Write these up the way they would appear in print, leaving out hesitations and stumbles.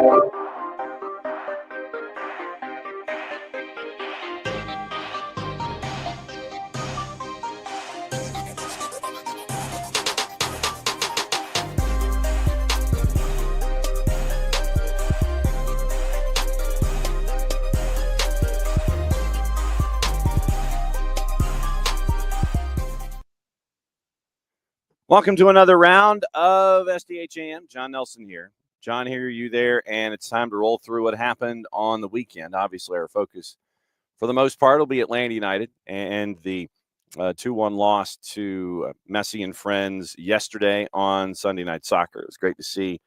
Welcome to another round of SDHAM. John Nelson here. John, hear you there, and it's time to roll through what happened on the weekend. Obviously, our focus, for the most part, will be Atlanta United and the 2-1 loss to Messi and friends yesterday on Sunday Night Soccer. It was great to see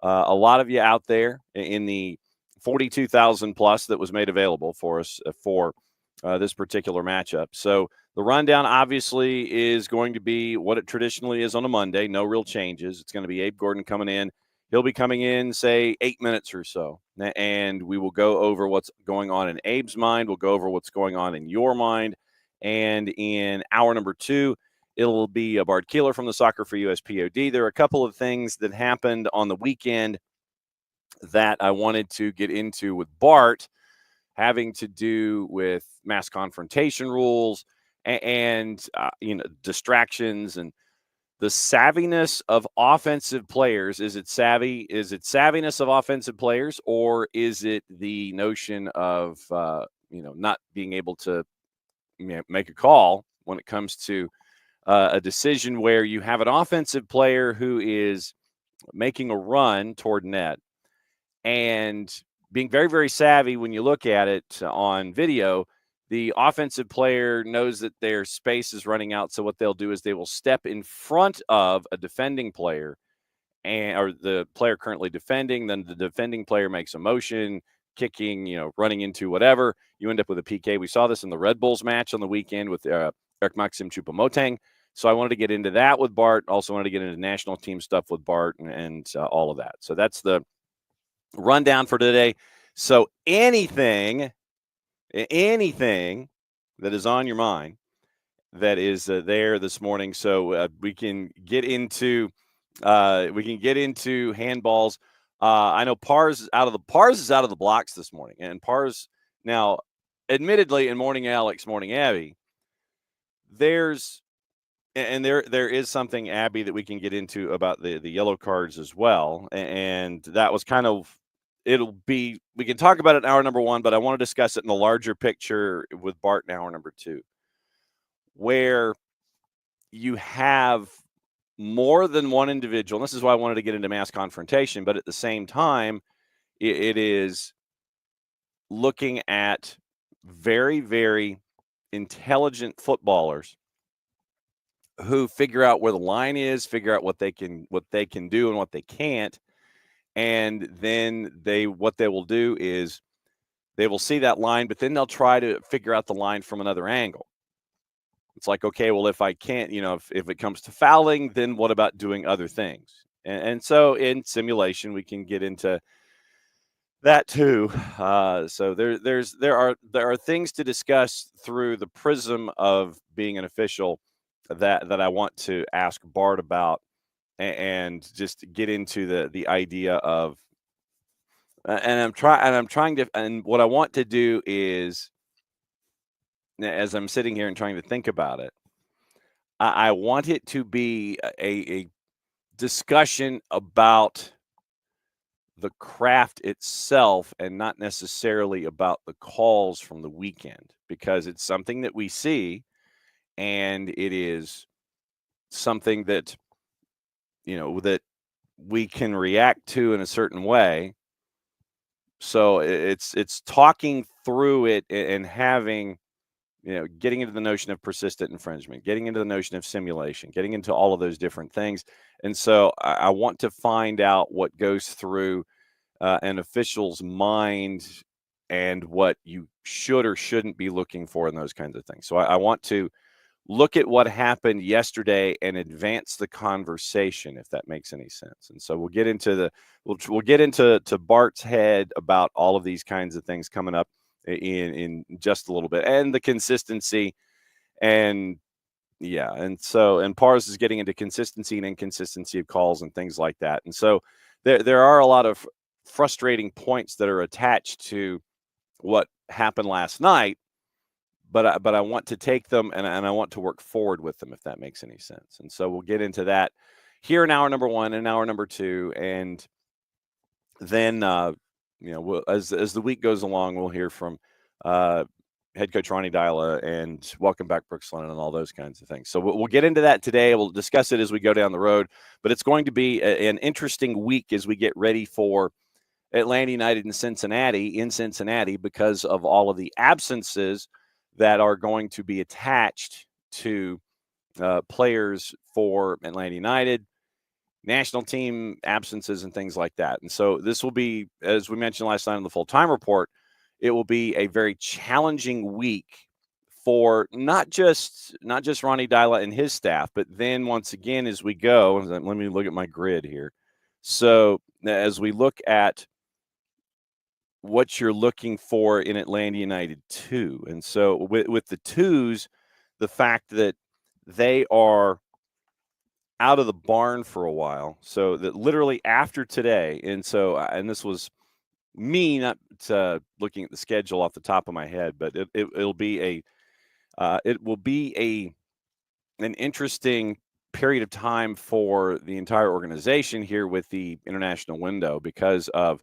a lot of you out there in the 42,000 plus that was made available for us for this particular matchup. So the rundown obviously is going to be what it traditionally is on a Monday. No real changes. It's going to be Abe Gordon coming in. He'll be coming in, say, 8 minutes or so, and we will go over what's going on in Abe's mind. We'll go over what's going on in your mind. And in hour number 2, it'll be Bart Keeler from the Soccer for USPOD. There are a couple of things that happened on the weekend that I wanted to get into with Bart, having to do with mass confrontation rules and distractions and the savviness of offensive players. Is it savvy? Is it savviness of offensive players, or is it the notion of not being able to make a call when it comes to a decision where you have an offensive player who is making a run toward net and being very, very savvy when you look at it on video. The offensive player knows that their space is running out, so what they'll do is they will step in front of a defending player or the player currently defending. Then the defending player makes a motion, kicking, running into whatever. You end up with a PK. We saw this in the Red Bulls match on the weekend with Eric Maxim Choupo-Moting. So I wanted to get into that with Bart. Also wanted to get into national team stuff with Bart and all of that. So that's the rundown for today. So anything that is on your mind that is there this morning, so we can get into handballs. I know Pars is out of the blocks this morning, and Pars now, admittedly, in Morning Alex, Morning Abby, there is something, Abby, that we can get into about the yellow cards as well, and that was kind of. We can talk about it in hour number 1, but I want to discuss it in the larger picture with Bart in hour number 2, where you have more than one individual. And this is why I wanted to get into mass confrontation, but at the same time, it is looking at very, very intelligent footballers who figure out where the line is, figure out what they can do and what they can't. And then what they will do is they will see that line, but then they'll try to figure out the line from another angle. It's like, okay, well, if I can't, if it comes to fouling, then what about doing other things? And so in simulation, we can get into that too. So there are things to discuss through the prism of being an official that I want to ask Bart about. And just get into the idea of, and I'm trying to, and what I want to do is, as I'm sitting here and trying to think about it, I want it to be a discussion about the craft itself and not necessarily about the calls from the weekend, because it's something that we see, and it is something that that we can react to in a certain way. So it's talking through it and having, getting into the notion of persistent infringement, getting into the notion of simulation, getting into all of those different things. And so I want to find out what goes through an official's mind and what you should or shouldn't be looking for in those kinds of things. So I want to look at what happened yesterday and advance the conversation, if that makes any sense. And so we'll get into Bart's head about all of these kinds of things coming up in just a little bit, and the consistency, and Pars is getting into consistency and inconsistency of calls and things like that. And so there are a lot of frustrating points that are attached to what happened last night, but I want to take them and I want to work forward with them, if that makes any sense. And so we'll get into that here in hour number 1 and hour number 2, and then as the week goes along, we'll hear from head coach Ronnie Dyla and welcome back Brooks Lennon and all those kinds of things. So we'll get into that today. We'll discuss it as we go down the road, but it's going to be an interesting week as we get ready for Atlanta United in Cincinnati, because of all of the absences that are going to be attached to players for Atlanta United, national team absences and things like that. And so this will be, as we mentioned last night on the full-time report, it will be a very challenging week for not just Ronnie Dyla and his staff, but then once again, as we go, let me look at my grid here. So as we look at what you're looking for in Atlanta United 2. And so with the 2s, the fact that they are out of the barn for a while, so that literally after today, and this was me not looking at the schedule off the top of my head, but it will be an interesting period of time for the entire organization here with the international window because of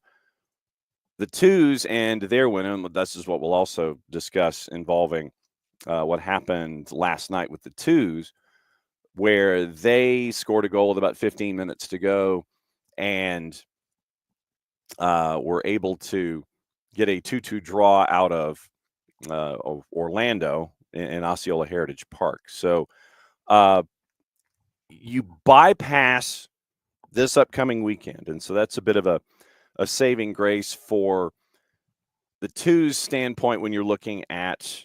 the 2s and their win. And this is what we'll also discuss involving what happened last night with the 2s, where they scored a goal with about 15 minutes to go and were able to get a 2-2 draw out of Orlando in Osceola Heritage Park. So you bypass this upcoming weekend. And so that's a bit of a saving grace for the 2's standpoint when you're looking at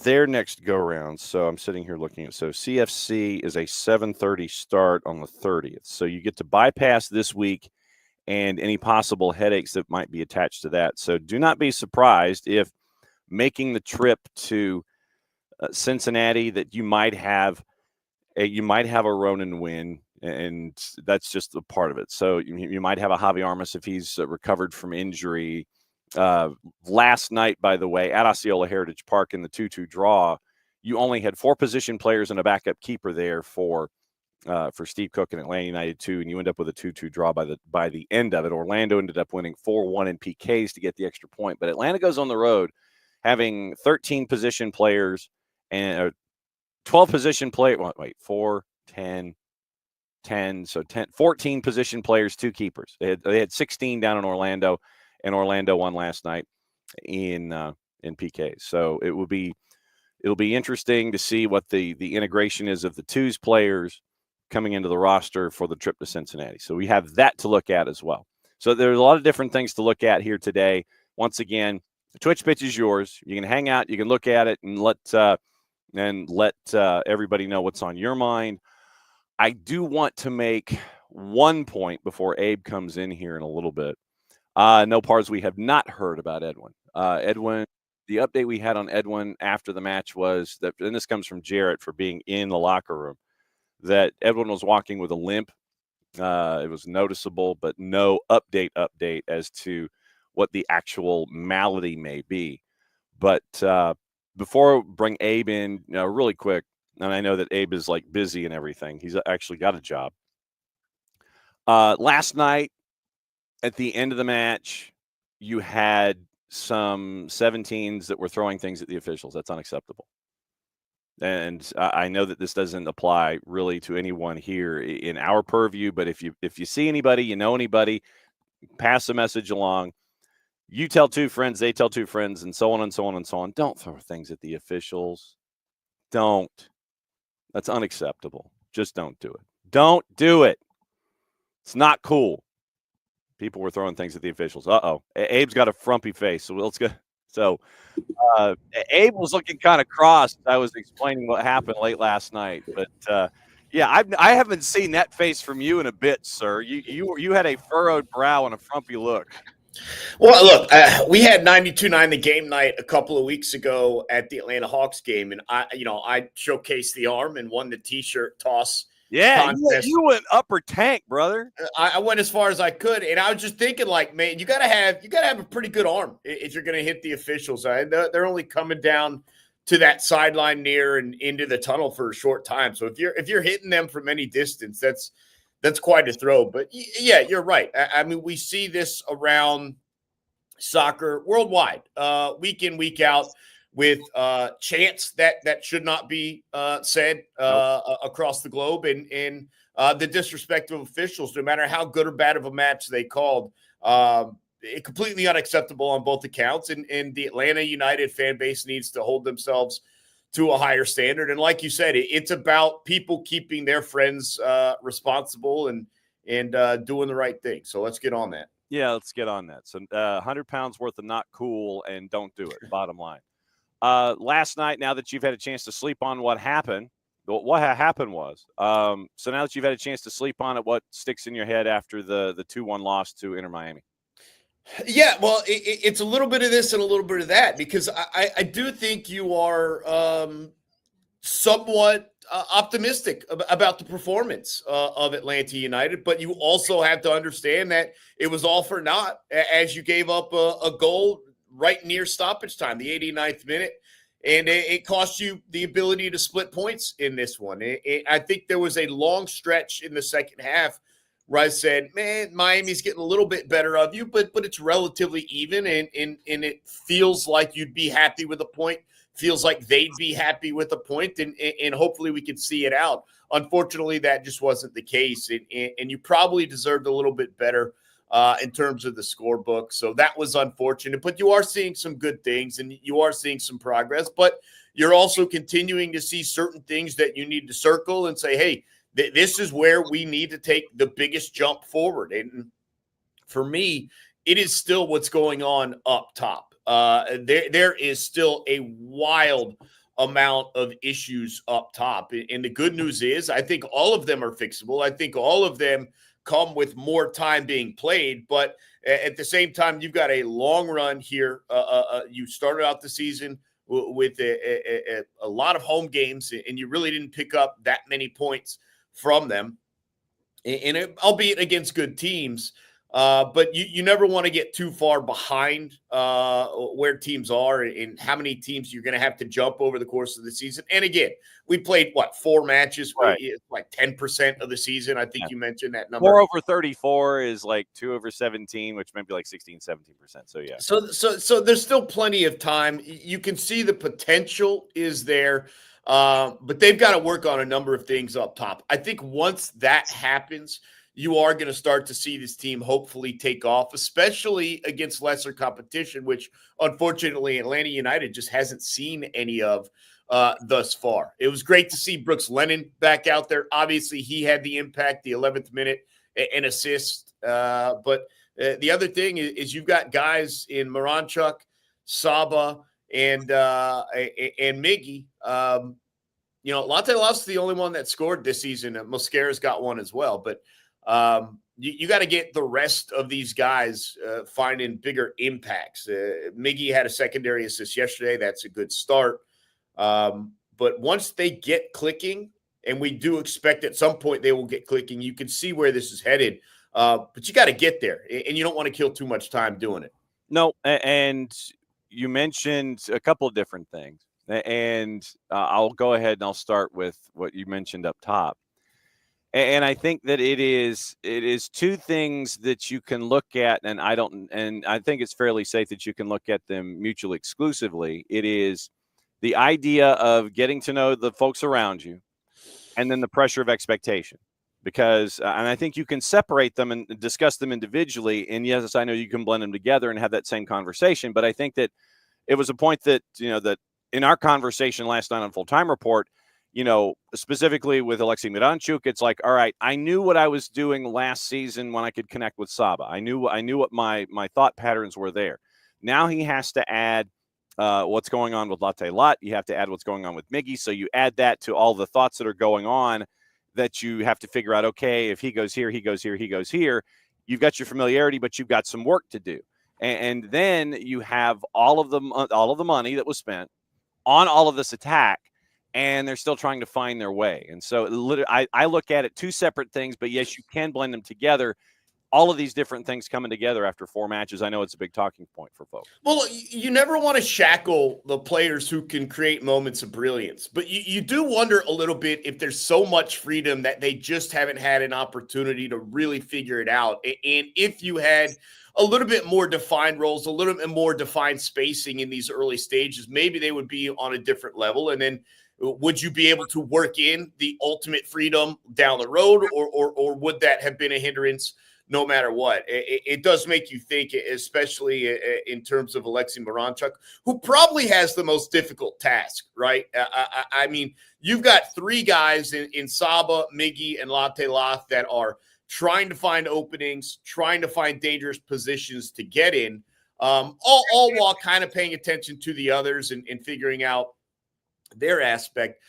their next go-round. So I'm sitting here looking at, so CFC is a 7:30 start on the 30th. So you get to bypass this week and any possible headaches that might be attached to that. So do not be surprised if making the trip to Cincinnati that you might have a Ronan win, and that's just a part of it. So you might have a Javi Armas if he's recovered from injury. Last night, by the way, at Osceola Heritage Park in the 2-2 draw, you only had 4 position players and a backup keeper there for Steve Cook and Atlanta United 2, and you end up with a 2-2 draw by the end of it. Orlando ended up winning 4-1 in PKs to get the extra point, but Atlanta goes on the road having 13 position players and 12 position players. Wait, 4, 10, 10. So 14 position players, 2 keepers. They had 16 down in Orlando, and Orlando won last night in PKs. So it'll be interesting to see what the integration is of the 2's players coming into the roster for the trip to Cincinnati. So we have that to look at as well. So there's a lot of different things to look at here today. Once again, the Twitch pitch is yours. You can hang out, you can look at it, and let everybody know what's on your mind. I do want to make one point before Abe comes in here in a little bit. No, Pars, we have not heard about Edwin. Edwin, the update we had on Edwin after the match was that, and this comes from Jarrett for being in the locker room, that Edwin was walking with a limp. It was noticeable, but no update as to what the actual malady may be. But before I bring Abe in, really quick, and I know that Abe is like busy and everything. He's actually got a job. Last night, at the end of the match, you had some 17s that were throwing things at the officials. That's unacceptable. And I know that this doesn't apply really to anyone here in our purview, but if you see anybody, you know anybody, pass the message along. You tell 2 friends, they tell 2 friends, and so on and so on and so on. Don't throw things at the officials. Don't. That's unacceptable. Just don't do it. Don't do it. It's not cool. People were throwing things at the officials. Uh-oh. Abe's got a frumpy face, so let's go. So Abe was looking kind of cross. I was explaining what happened late last night, but yeah, I haven't seen that face from you in a bit, sir. You had a furrowed brow and a frumpy look. Well, look, we had 92.9 the game night a couple of weeks ago at the Atlanta Hawks game, and I showcased the arm and won the T-shirt toss Yeah, contest. you went upper tank, brother. I went as far as I could, and I was just thinking, like, man, you gotta have a pretty good arm if you're gonna hit the officials. They're only coming down to that sideline near and into the tunnel for a short time. So if you're hitting them from any distance, that's quite a throw. But yeah, you're right. I mean, we see this around soccer worldwide, week in, week out, with chants that should not be said across the globe, and the disrespect of officials, no matter how good or bad of a match they called. Completely unacceptable on both accounts, and the Atlanta United fan base needs to hold themselves to a higher standard. And like you said, it's about people keeping their friends responsible and doing the right thing. So let's get on that. Yeah, let's get on that. So 100 pounds worth of not cool, and don't do it, bottom line. Last night, now that you've had a chance to sleep on what happened was, so now that you've had a chance to sleep on it, what sticks in your head after the 2-1 loss to Inter Miami? Yeah, well, it's a little bit of this and a little bit of that, because I do think you are somewhat optimistic about the performance of Atlanta United, but you also have to understand that it was all for naught, as you gave up a goal right near stoppage time, the 89th minute, and it cost you the ability to split points in this one. I think there was a long stretch in the second half where I said, man, Miami's getting a little bit better of you, but it's relatively even, and it feels like you'd be happy with a point. Feels like they'd be happy with a point, and hopefully we could see it out. Unfortunately, that just wasn't the case, and you probably deserved a little bit better in terms of the scorebook. So that was unfortunate, but you are seeing some good things, and you are seeing some progress, but you're also continuing to see certain things that you need to circle and say, hey, this is where we need to take the biggest jump forward. And for me, it is still what's going on up top. There is still a wild amount of issues up top. And the good news is I think all of them are fixable. I think all of them come with more time being played. But at the same time, you've got a long run here. You started out the season with a lot of home games, and you really didn't pick up that many points from them, and albeit against good teams. But you never want to get too far behind where teams are and how many teams you're going to have to jump over the course of the season. And again, we played, 4 matches, right? Like 10% of the season. I think you mentioned that number. 4 over 34 is like 2 over 17, which might be like 16, 17%. So, yeah. So there's still plenty of time. You can see the potential is there. But they've got to work on a number of things up top. I think once that happens, you are going to start to see this team hopefully take off, especially against lesser competition, which unfortunately Atlanta United just hasn't seen any of thus far. It was great to see Brooks Lennon back out there. Obviously, he had the impact, the 11th minute, and assist. But the other thing is you've got guys in Moranchuk, Saba, and Miggy. Latte Love's the only one that scored this season. Mosquera's got one as well. But you got to get the rest of these guys finding bigger impacts. Miggy had a secondary assist yesterday. That's a good start. But once they get clicking, and we do expect at some point they will get clicking, you can see where this is headed. But you got to get there, and you don't want to kill too much time doing it. No, and you mentioned a couple of different things. And I'll go ahead and I'll start with what you mentioned up top. And I think that it is 2 things that you can look at, and I think it's fairly safe that you can look at them mutually exclusively. It is the idea of getting to know the folks around you, and then the pressure of expectation. Because, and I think you can separate them and discuss them individually. And yes, I know you can blend them together and have that same conversation. But I think that it was a point that, that in our conversation last night on Full Time Report, specifically with Alexei Miranchuk, it's like, all right, I knew what I was doing last season when I could connect with Saba. I knew what my thought patterns were there. Now he has to add what's going on with Latte Lot. You have to add what's going on with Miggy. So you add that to all the thoughts that are going on that you have to figure out, okay, if he goes here, he goes here, he goes here. You've got your familiarity, but you've got some work to do. And then you have all of the money that was spent on all of this attack. and they're still trying to find their way. And so I look at it two separate things, but yes, you can blend them together. All of these different things coming together after 4 matches, I know it's a big talking point for folks. Well, you never want to shackle the players who can create moments of brilliance, but you do wonder a little bit if there's so much freedom that they just haven't had an opportunity to really figure it out. And if you had a little bit more defined roles, a little bit more defined spacing in these early stages, maybe they would be on a different level. And then would you be able to work in the ultimate freedom down the road, or would that have been a hindrance no matter what? It does make you think, especially in terms of Alexei Miranchuk, who probably has the most difficult task, right? I mean, you've got three guys in Saba, Miggy, and Latte Lath that are trying to find openings, trying to find dangerous positions to get in, all while kind of paying attention to the others and figuring out their aspect.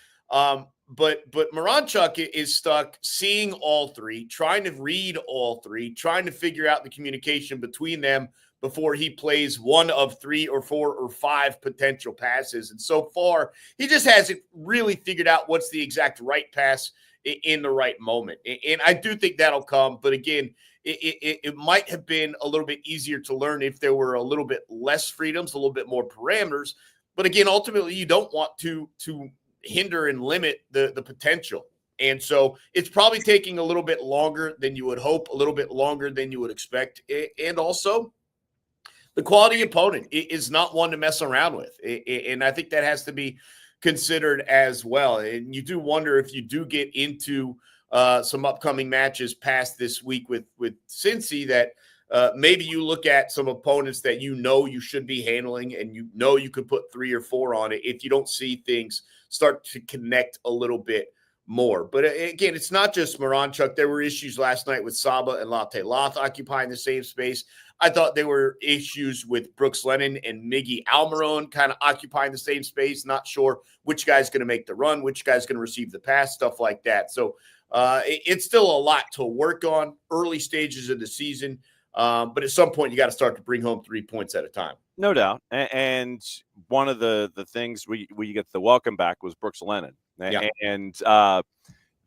But Miranchuk is stuck seeing all three, trying to read all three, trying to figure out the communication between them before he plays one of 3 or 4 or 5 potential passes. And so far, he just hasn't really figured out what's the exact right pass in the right moment. And I do think that'll come. But again, it might have been a little bit easier to learn if there were a little bit less freedoms, a little bit more parameters. But again, ultimately, you don't want to hinder and limit the potential. And so it's probably taking a little bit longer than you would hope, a little bit longer than you would expect. And also, the quality opponent is not one to mess around with. And I think that has to be considered as well. And you do wonder if you do get into some upcoming matches past this week with Cincy, that maybe you look at some opponents that you should be handling, and you could put 3 or 4 on it if you don't see things start to connect a little bit more. But again, it's not just Miranchuk. There were issues last night with Saba and Latte Lath occupying the same space. I thought there were issues with Brooks Lennon and Miggy Almiron kind of occupying the same space. Not sure which guy's going to make the run, which guy's going to receive the pass, stuff like that. So it's still a lot to work on, early stages of the season. But at some point, you got to start to bring home 3 points at a time. No doubt. And one of the things we get the welcome back was Brooks Lennon. Yeah. And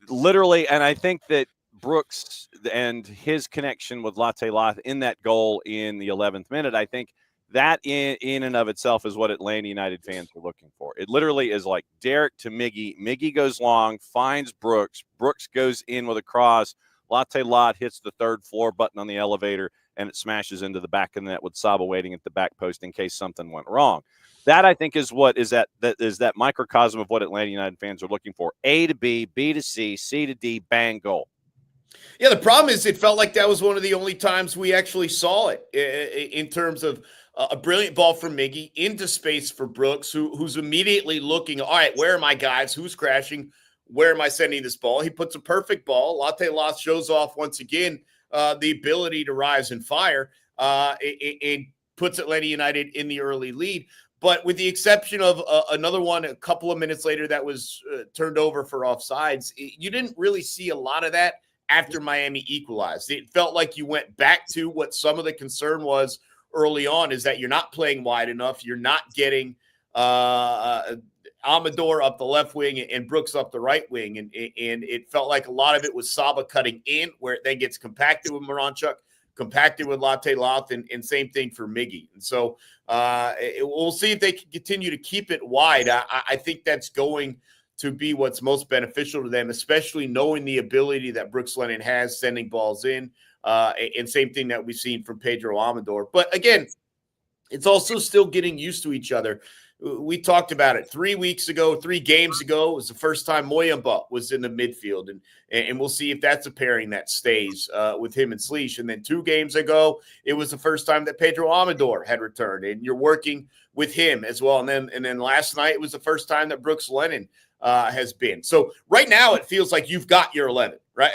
literally, and I think that Brooks and his connection with Latte Lath in that goal in the 11th minute, I think that in and of itself is what Atlanta United fans are looking for. It literally is like Derek to Miggy. Miggy goes long, finds Brooks. Brooks goes in with a cross. Latte Lath hits the 3rd floor button on the elevator, and it smashes into the back of the net with Saba waiting at the back post in case something went wrong. That, I think, is what is that microcosm of what Atlanta United fans are looking for. A to B, B to C, C to D, bang, goal. Yeah, the problem is it felt like that was one of the only times we actually saw it in terms of a brilliant ball from Miggy into space for Brooks, who's immediately looking, all right, where are my guys? Who's crashing? Where am I sending this ball? He puts a perfect ball. Latte Lath shows off once again the ability to rise and fire. It puts Atlanta United in the early lead. But with the exception of another one a couple of minutes later that was turned over for offsides, you didn't really see a lot of that after Miami equalized. It felt like you went back to what some of the concern was early on, is that you're not playing wide enough. You're not getting Amador up the left wing and Brooks up the right wing. And it felt like a lot of it was Saba cutting in, where it then gets compacted with Miranchuk, compacted with Latte Lath, and same thing for Miggy. And so we'll see if they can continue to keep it wide. I think that's going to be what's most beneficial to them, especially knowing the ability that Brooks Lennon has sending balls in, and same thing that we've seen from Pedro Amador. But again, it's also still getting used to each other. We talked about it 3 weeks ago, 3 games ago. It was the first time Moyamba was in the midfield, and we'll see if that's a pairing that stays with him and Sleesh. And then 2 games ago, it was the first time that Pedro Amador had returned, and you're working with him as well. And then last night, it was the first time that Brooks Lennon has been. So right now, it feels like you've got your 11, right?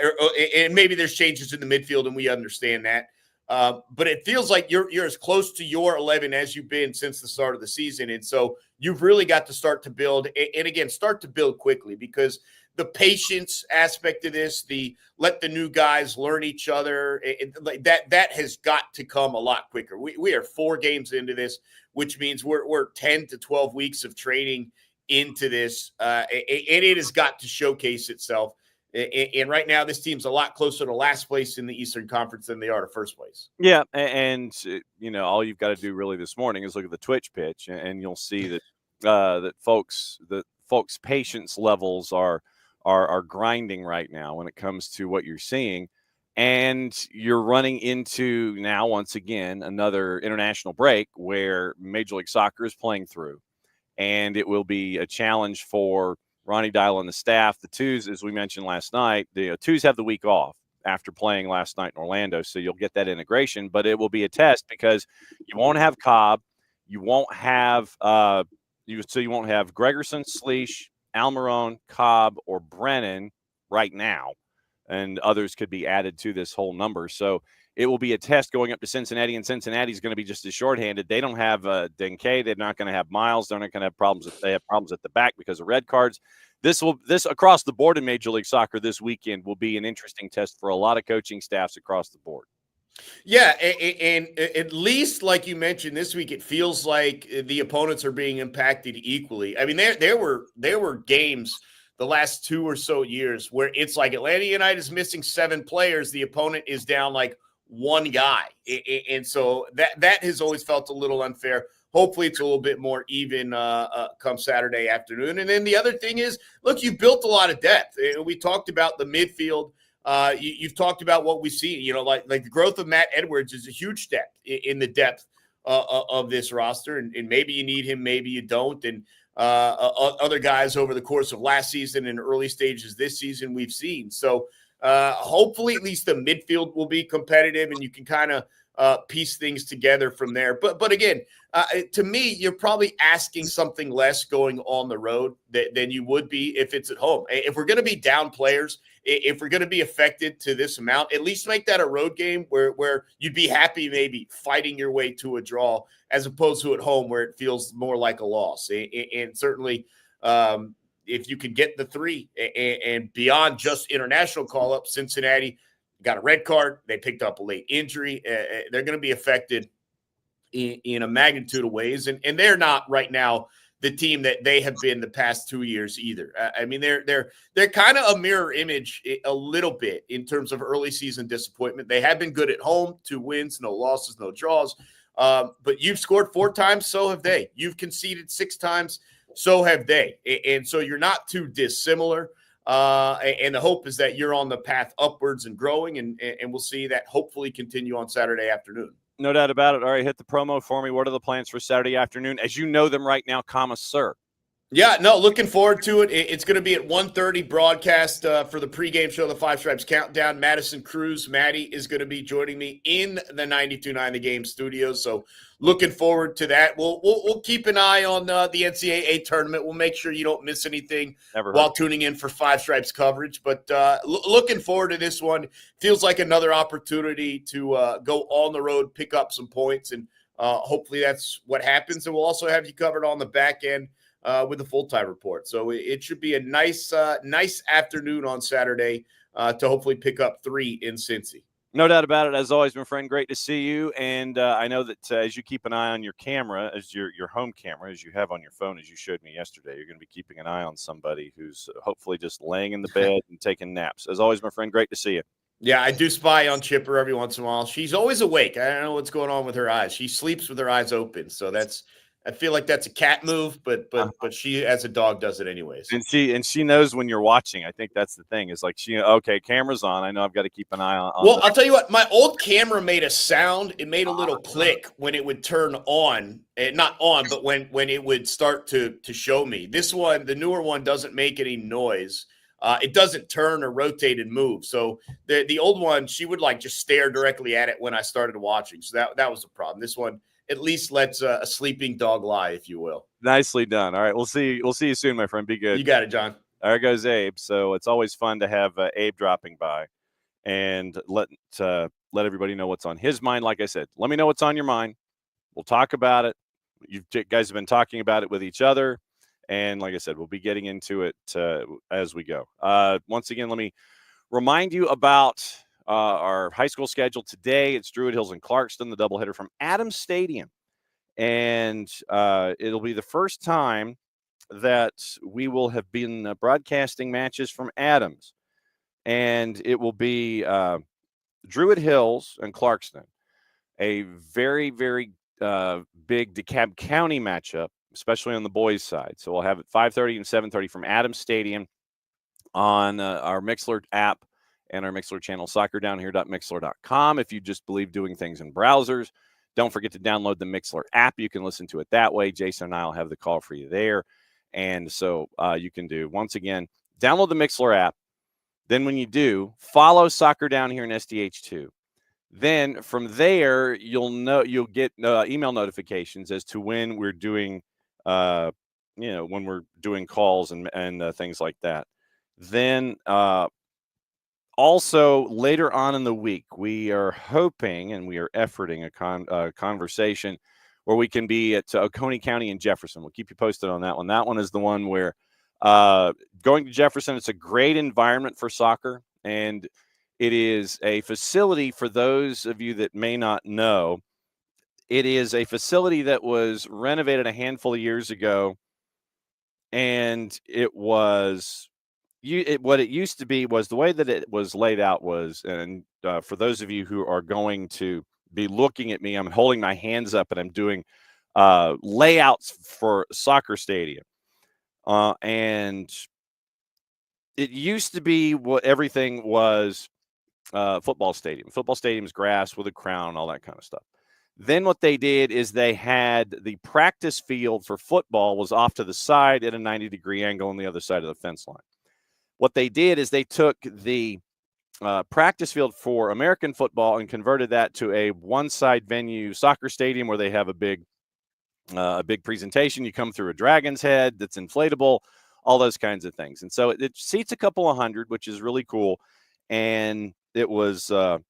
And maybe there's changes in the midfield, and we understand that. But it feels like you're as close to your 11 as you've been since the start of the season. And so you've really got to start to build, and again, start to build quickly, because the patience aspect of this, the let the new guys learn each other, that has got to come a lot quicker. We are 4 games into this, which means we're 10 to 12 weeks of training into this, and it has got to showcase itself. And right now, this team's a lot closer to last place in the Eastern Conference than they are to first place. Yeah, and all you've got to do really this morning is look at the Twitch pitch, and you'll see that folks' patience levels are grinding right now when it comes to what you're seeing, and you're running into now once again another international break where Major League Soccer is playing through, and it will be a challenge for Ronnie Dial and the staff. The Twos, as we mentioned last night, the Twos have the week off after playing last night in Orlando, so you'll get that integration. But it will be a test because you won't have Cobb, you won't have you won't have Gregerson, Sleesh, Almiron, Cobb, or Brennan right now, and others could be added to this whole number. So it will be a test going up to Cincinnati, and Cincinnati's going to be just as shorthanded. They don't have Denke. They're not going to have Miles. They're not going to have problems. They have problems at the back because of red cards. This across the board in Major League Soccer this weekend will be an interesting test for a lot of coaching staffs across the board. Yeah, and at least like you mentioned this week, it feels like the opponents are being impacted equally. I mean, there were games the last 2 or so years where it's like Atlanta United is missing 7 players, the opponent is down like one guy, and so that has always felt a little unfair. Hopefully, it's a little bit more even come Saturday afternoon. And then the other thing is, look, you've built a lot of depth. We talked about the midfield. You've talked about what we see. Like the growth of Matt Edwards is a huge step in the depth of this roster, and maybe you need him, maybe you don't. And other guys over the course of last season and early stages this season we've seen. So hopefully at least the midfield will be competitive and you can kind of piece things together from there. But again, to me, you're probably asking something less going on the road than you would be if it's at home. If we're going to be down players, if we're going to be affected to this amount, at least make that a road game where you'd be happy maybe fighting your way to a draw as opposed to at home where it feels more like a loss. And certainly if you could get the 3 and beyond just international call-up, Cincinnati got a red card. They picked up a late injury. They're going to be affected in a magnitude of ways. And they're not right now the team that they have been the past 2 years either. I mean, they're kind of a mirror image a little bit in terms of early season disappointment. They have been good at home, 2 wins, no losses, no draws. But you've scored 4 times, so have they. You've conceded 6 times, so have they. And so you're not too dissimilar. And the hope is that you're on the path upwards and growing, and we'll see that hopefully continue on Saturday afternoon. No doubt about it. All right, hit the promo for me. What are the plans for Saturday afternoon as you know them right now, sir? Yeah, no, looking forward to it. It's going to be at 1:30 broadcast for the pregame show, the Five Stripes Countdown. Madison Cruz, Maddie, is going to be joining me in the 92.9 The Game studios. So looking forward to that. We'll keep an eye on the NCAA tournament. We'll make sure you don't miss anything while tuning in for Five Stripes coverage. But looking forward to this one. Feels like another opportunity to go on the road, pick up some points, and hopefully that's what happens. And we'll also have you covered on the back end with the full-time report. So it should be a nice afternoon on Saturday to hopefully pick up 3 in Cincy. No doubt about it. As always, my friend, great to see you. And I know that as you keep an eye on your camera, as your home camera, as you have on your phone, as you showed me yesterday, you're going to be keeping an eye on somebody who's hopefully just laying in the bed and taking naps. As always, my friend, great to see you. Yeah, I do spy on Chipper every once in a while. She's always awake. I don't know what's going on with her eyes. She sleeps with her eyes open. So I feel like that's a cat move, but she as a dog does it anyways. And she knows when you're watching. I think that's the thing. Is like okay, camera's on. I know I've got to keep an eye on. Well, I'll tell you what. My old camera made a sound. It made a little click when it would turn on. Not on, but when it would start to show me. This one, the newer one, doesn't make any noise. It doesn't turn or rotate and move. So the old one, she would like just stare directly at it when I started watching. So that was the problem. This one at least lets a sleeping dog lie, if you will. Nicely done. All right, we'll see you soon, my friend. Be good. You got it, John. There goes Abe. So it's always fun to have Abe dropping by and let everybody know what's on his mind. Like I said, let me know what's on your mind. We'll talk about it. You guys have been talking about it with each other. And like I said, we'll be getting into it as we go. Once again, let me remind you about our high school schedule today. It's Druid Hills and Clarkston, the doubleheader from Adams Stadium. And it'll be the first time that we will have been broadcasting matches from Adams, and it will be Druid Hills and Clarkston, a very, very big DeKalb County matchup, especially on the boys' side. So we'll have it 5:30 and 7:30 from Adams Stadium on our Mixler app and our Mixler channel, soccerdownhere.mixler.com. If you just believe doing things in browsers, don't forget to download the Mixler app. You can listen to it that way. Jason and I will have the call for you there. And so you can do, once again, download the Mixler app. Then when you do, follow Soccer Down Here in SDH2. Then from there, you'll get email notifications as to when we're doing, when we're doing calls and things like that. Then also later on in the week, we are hoping and we are efforting a conversation where we can be at Oconee County and Jefferson. We'll keep you posted on that one. That one is the one where going to Jefferson, it's a great environment for soccer, and it is a facility, for those of you that may not know, it is a facility that was renovated a handful of years ago, and it was what it used to be was the way that it was laid out was, and for those of you who are going to be looking at me, I'm holding my hands up and I'm doing layouts for soccer stadium. And it used to be what everything was football stadium. Football stadium's grass with a crown, all that kind of stuff. Then what they did is they had the practice field for football was off to the side at a 90-degree angle on the other side of the fence line. What they did is they took the practice field for American football and converted that to a one-side venue soccer stadium where they have a big presentation. You come through a dragon's head that's inflatable, all those kinds of things. And so it seats a couple of hundred, which is really cool. And it was, it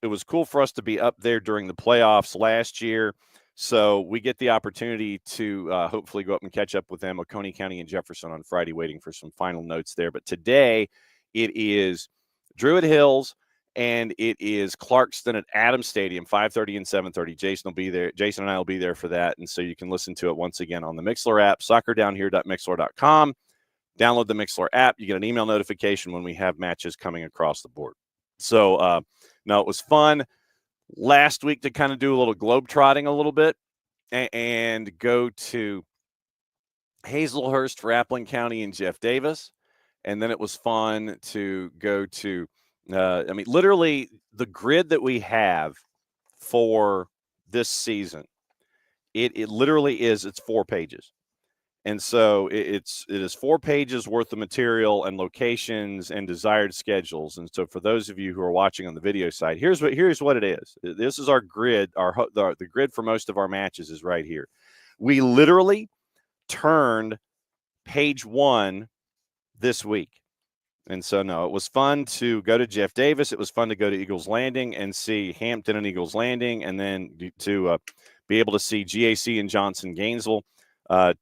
was cool for us to be up there during the playoffs last year. So we get the opportunity to hopefully go up and catch up with them, Oconee County and Jefferson, on Friday, waiting for some final notes there. But today it is Druid Hills and it is Clarkston at Adams Stadium, 5:30 and 7:30. Jason will be there. Jason and I will be there for that. And so you can listen to it once again on the Mixler app, soccerdownhere.mixler.com. Download the Mixler app. You get an email notification when we have matches coming across the board. So, no, it was fun last week to kind of do a little globetrotting a little bit and go to Hazelhurst for Appling County and Jeff Davis. And then it was fun to go to, literally the grid that we have for this season, it literally is, it's 4 pages. And so it is 4 pages worth of material and locations and desired schedules. And so for those of you who are watching on the video side, here's what it is. This is our grid. The grid for most of our matches is right here. We literally turned page 1 this week. And so, no, it was fun to go to Jeff Davis. It was fun to go to Eagles Landing and see Hampton and Eagles Landing, and then to be able to see GAC and Johnson Gainesville.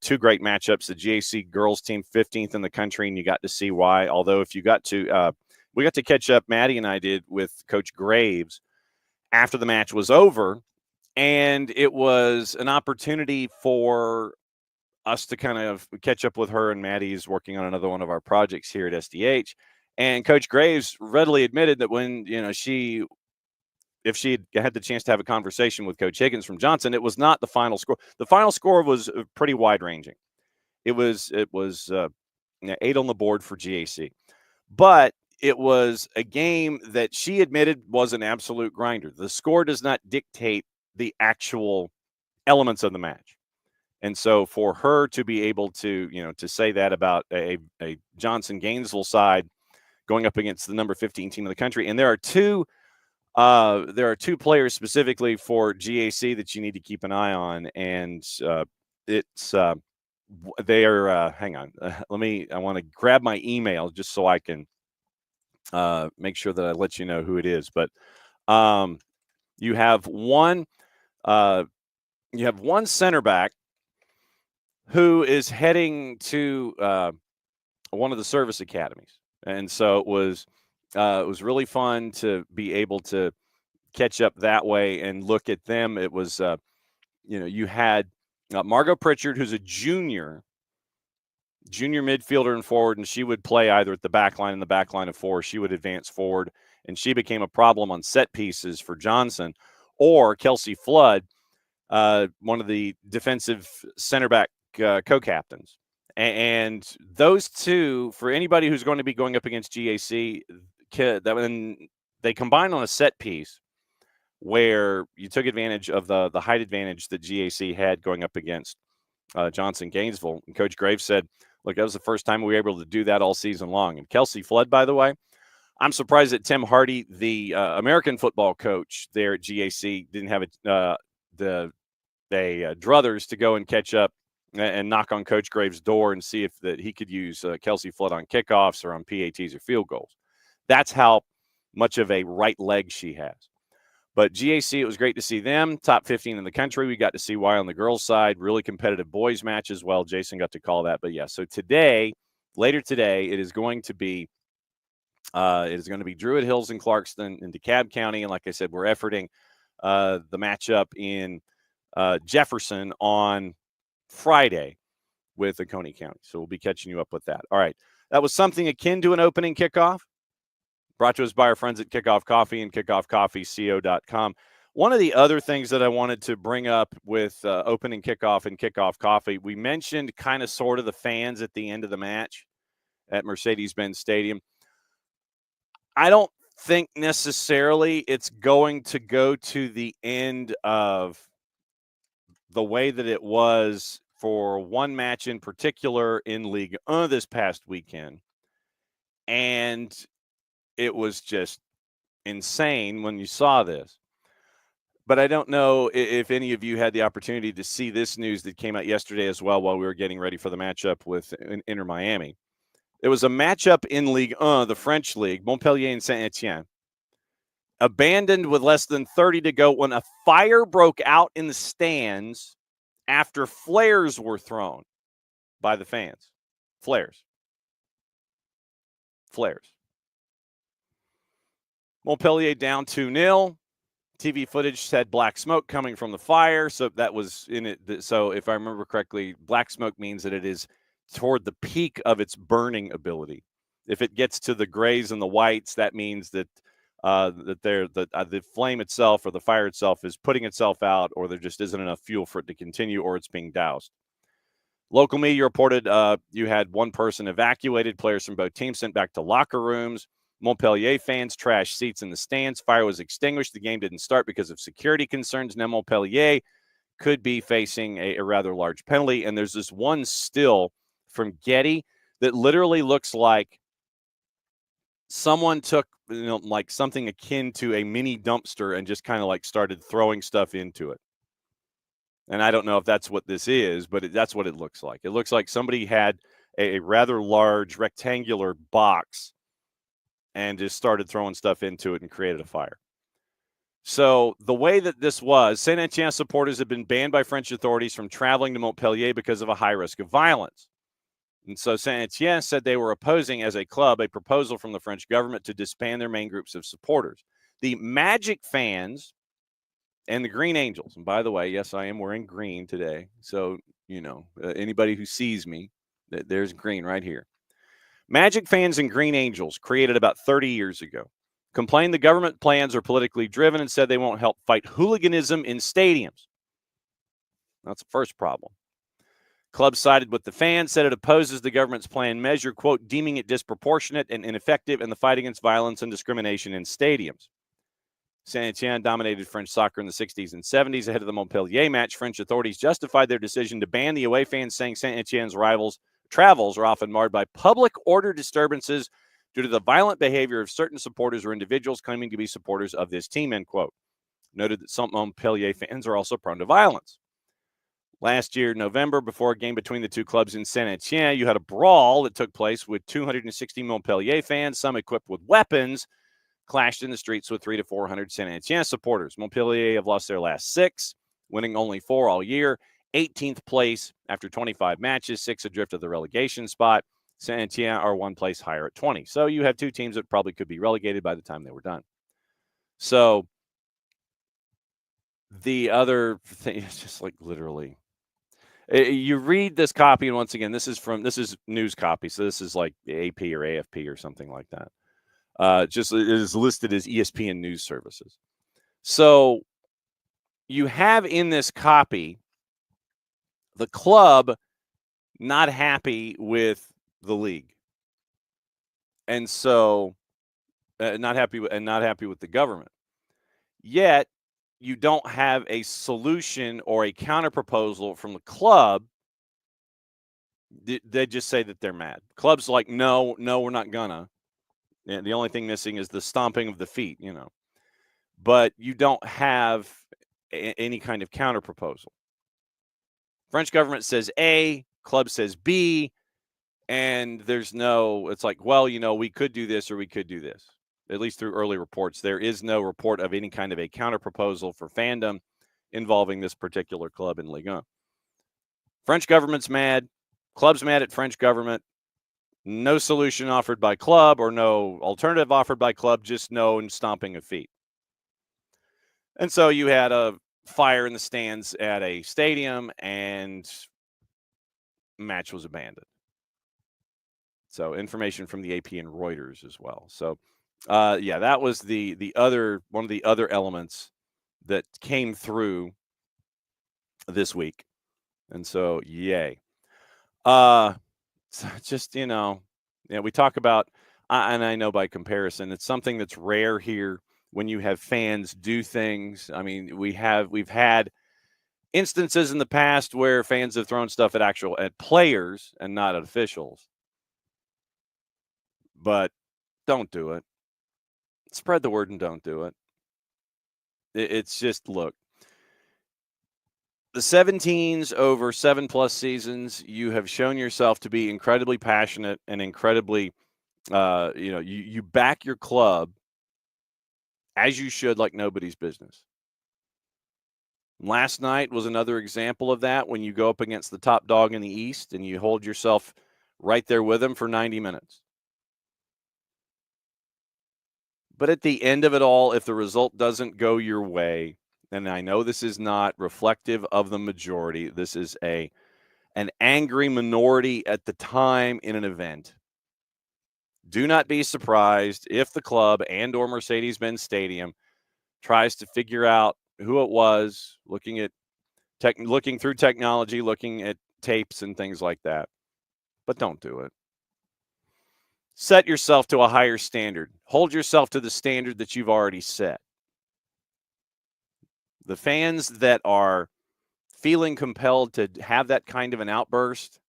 2 great matchups. The GAC girls team 15th in the country, and you got to see why. Although if you got to we got to catch up, Maddie and I did, with Coach Graves after the match was over, and it was an opportunity for us to kind of catch up with her. And Maddie's working on another one of our projects here at SDH. And Coach Graves readily admitted that when, if she had the chance to have a conversation with Coach Higgins from Johnson, it was not the final score. The final score was pretty wide ranging. It was 8 on the board for GAC, but it was a game that she admitted was an absolute grinder. The score does not dictate the actual elements of the match. And so for her to be able to, to say that about a Johnson Gainesville side going up against the number 15 team in the country, and there are two players specifically for GAC that you need to keep an eye on, and they are. Hang on, I want to grab my email just so I can make sure that I let you know who it is. But you have one center back who is heading to one of the service academies. And so it was really fun to be able to catch up that way and look at them. It was, you had Margot Pritchard, who's a junior junior midfielder and forward, and she would play either at the back line and the back line of four. She would advance forward, and she became a problem on set pieces for Johnson. Or Kelsey Flood, one of the defensive center back co-captains. And those two, for anybody who's going to be going up against GAC, when they combined on a set piece where you took advantage of the height advantage that GAC had going up against Johnson Gainesville. And Coach Graves said, look, that was the first time we were able to do that all season long. And Kelsey Flood, by the way, I'm surprised that Tim Hardy, the American football coach there at GAC, didn't have the druthers to go and catch up and knock on Coach Graves' door and see if that he could use Kelsey Flood on kickoffs or on PATs or field goals. That's how much of a right leg she has. But GAC, it was great to see them. Top 15 in the country. We got to see why on the girls' side. Really competitive boys match as well. Jason got to call that. But, yeah, so later today, it is going to be Druid Hills and Clarkston in DeKalb County. And like I said, we're efforting the matchup in Jefferson on Friday with Oconee County. So we'll be catching you up with that. All right. That was something akin to an opening kickoff. Brought to us by our friends at Kickoff Coffee and kickoffcoffeeco.com. One of the other things that I wanted to bring up with opening kickoff and Kickoff Coffee, we mentioned kind of sort of the fans at the end of the match at Mercedes-Benz Stadium. I don't think necessarily it's going to go to the end of the way that it was for one match in particular in League 1 this past weekend. And it was just insane when you saw this. But I don't know if any of you had the opportunity to see this news that came out yesterday as well while we were getting ready for the matchup with Inter Miami. It was a matchup in Ligue 1, the French league, Montpellier and Saint-Etienne. Abandoned with less than 30 to go when a fire broke out in the stands after flares were thrown by the fans. Flares. Montpellier down 2-0. TV footage said black smoke coming from the fire. So that was in it. So if I remember correctly, black smoke means that it is toward the peak of its burning ability. If it gets to the grays and the whites, that means that the flame itself or the fire itself is putting itself out, or there just isn't enough fuel for it to continue, or it's being doused. Local media reported you had one person evacuated, players from both teams sent back to locker rooms. Montpellier fans trashed seats in the stands. Fire was extinguished. The game didn't start because of security concerns. Now Montpellier could be facing a rather large penalty. And there's this one still from Getty that literally looks like someone took like something akin to a mini dumpster and just kind of like started throwing stuff into it. And I don't know if that's what this is, but that's what it looks like. It looks like somebody had a rather large rectangular box and just started throwing stuff into it and created a fire. So the way that this was, Saint-Etienne supporters have been banned by French authorities from traveling to Montpellier because of a high risk of violence. And so Saint-Etienne said they were opposing, as a club, a proposal from the French government to disband their main groups of supporters. The Magic fans and the Green Angels, and by the way, yes, I am wearing green today. So, anybody who sees me, there's green right here. Magic fans and Green Angels, created about 30 years ago, complained the government plans are politically driven and said they won't help fight hooliganism in stadiums. That's the first problem. Club sided with the fans, said it opposes the government's planned measure, quote, deeming it disproportionate and ineffective in the fight against violence and discrimination in stadiums. Saint-Etienne dominated French soccer in the 60s and 70s. Ahead of the Montpellier match, French authorities justified their decision to ban the away fans, saying Saint-Etienne's travels are often marred by public order disturbances due to the violent behavior of certain supporters or individuals claiming to be supporters of this team, end quote. Noted that some Montpellier fans are also prone to violence. Last year, November, before a game between the two clubs in Saint-Etienne, you had a brawl that took place with 260 Montpellier fans, some equipped with weapons, clashed in the streets with 300 to 400 Saint-Etienne supporters. Montpellier have lost their last 6, winning only 4 all year. 18th place after 25 matches, 6 adrift of the relegation spot. Saint-Etienne are 1 place higher at 20. So you have 2 teams that probably could be relegated by the time they were done. So the other thing is just like literally, You read this copy, and once again, this is news copy, so this is like AP or AFP or something like that. Just it is listed as ESPN News Services. So you have in this copy the club not happy with the league, and so not happy with the government. Yet you don't have a solution or a counter proposal from the club. They just say that they're mad. Club's like, no, we're not gonna. And the only thing missing is the stomping of the feet, But you don't have any kind of counter proposal. French government says A, club says B, and there's no. It's like, well, we could do this or we could do this. At least through early reports, there is no report of any kind of a counter proposal for fandom involving this particular club in Ligue 1. French government's mad. Club's mad at French government. No solution offered by club or no alternative offered by club, just no and stomping of feet. And so you had a fire in the stands at a stadium and match was abandoned. So information from the AP and Reuters as well. So that was the other one of the other elements that came through this week. And so yay. Just we talk about, and I know by comparison, it's something that's rare here when you have fans do things. I mean, we've had instances in the past where fans have thrown stuff at players and not at officials. But don't do it. Spread the word and don't do it. It's just, look, the 17s over 7+ seasons, you have shown yourself to be incredibly passionate and incredibly, you back your club as you should, like nobody's business. Last night was another example of that when you go up against the top dog in the East and you hold yourself right there with them for 90 minutes. But at the end of it all, if the result doesn't go your way, and I know this is not reflective of the majority, this is an angry minority at the time in an event. Do not be surprised if the club and or Mercedes-Benz Stadium tries to figure out who it was, looking through technology, looking at tapes and things like that. But don't do it. Set yourself to a higher standard. Hold yourself to the standard that you've already set. The fans that are feeling compelled to have that kind of an outburst,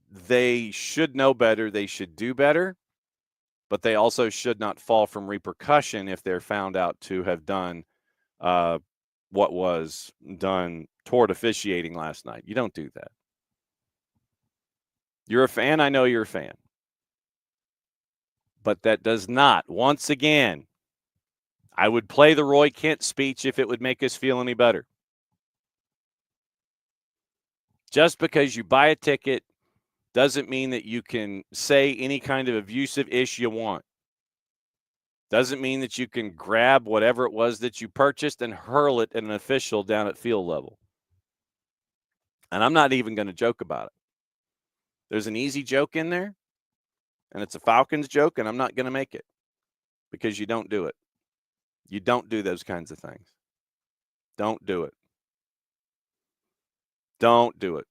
they should know better. They should do better. But they also should not fall from repercussion if they're found out to have done what was done toward officiating last night. You don't do that. You're a fan. I know you're a fan. But that does not, once again, I would play the Roy Kent speech if it would make us feel any better. Just because you buy a ticket doesn't mean that you can say any kind of abusive ish you want. Doesn't mean that you can grab whatever it was that you purchased and hurl it at an official down at field level. And I'm not even going to joke about it. There's an easy joke in there, and it's a Falcons joke, and I'm not going to make it because you don't do it. You don't do those kinds of things. Don't do it. Don't do it.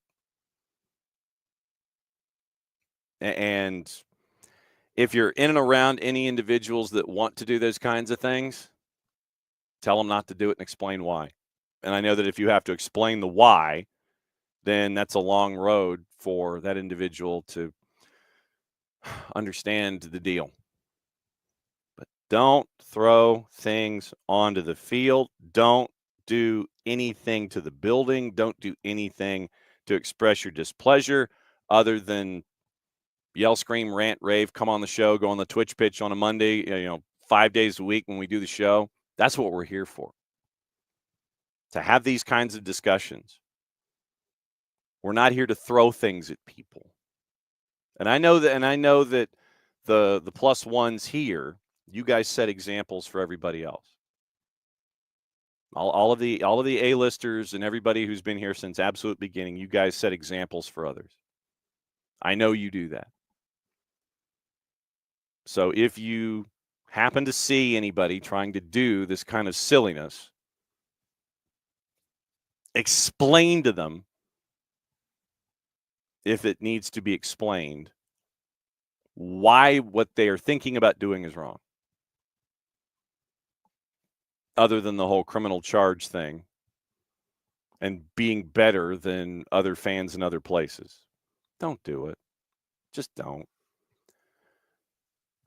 And if you're in and around any individuals that want to do those kinds of things, tell them not to do it and explain why. And I know that if you have to explain the why, then that's a long road for that individual to understand the deal. But don't throw things onto the field. Don't do anything to the building. Don't do anything to express your displeasure other than yell, scream, rant, rave, come on the show, go on the Twitch pitch on a Monday, 5 days a week when we do the show. That's what we're here for, to have these kinds of discussions. We're not here to throw things at people. And I know that the plus ones here, you guys set examples for everybody else. All of the A-listers and everybody who's been here since absolute beginning, you guys set examples for others. I know you do that. So if you happen to see anybody trying to do this kind of silliness, explain to them, if it needs to be explained, why what they are thinking about doing is wrong. Other than the whole criminal charge thing and being better than other fans in other places. Don't do it. Just don't.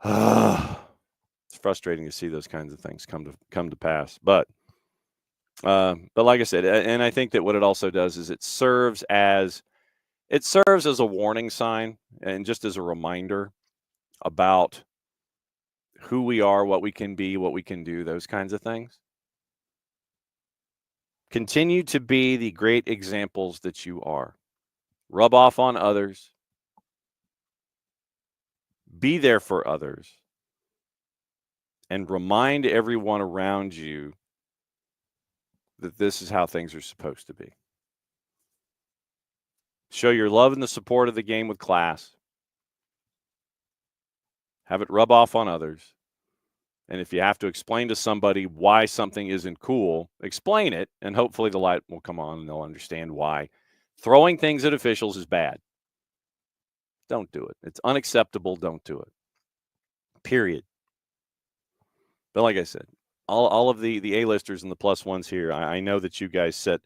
It's frustrating to see those kinds of things come to pass. But like I said, and I think that what it also does is it serves as a warning sign and just as a reminder about who we are, what we can be, what we can do, those kinds of things. Continue to be the great examples that you are. Rub off on others. Be there for others. And remind everyone around you that this is how things are supposed to be. Show your love and the support of the game with class. Have it rub off on others. And if you have to explain to somebody why something isn't cool, explain it, and hopefully the light will come on and they'll understand why. Throwing things at officials is bad. Don't do it. It's unacceptable. Don't do it. Period. But like I said, all of the A-listers and the plus ones here, I know that you guys set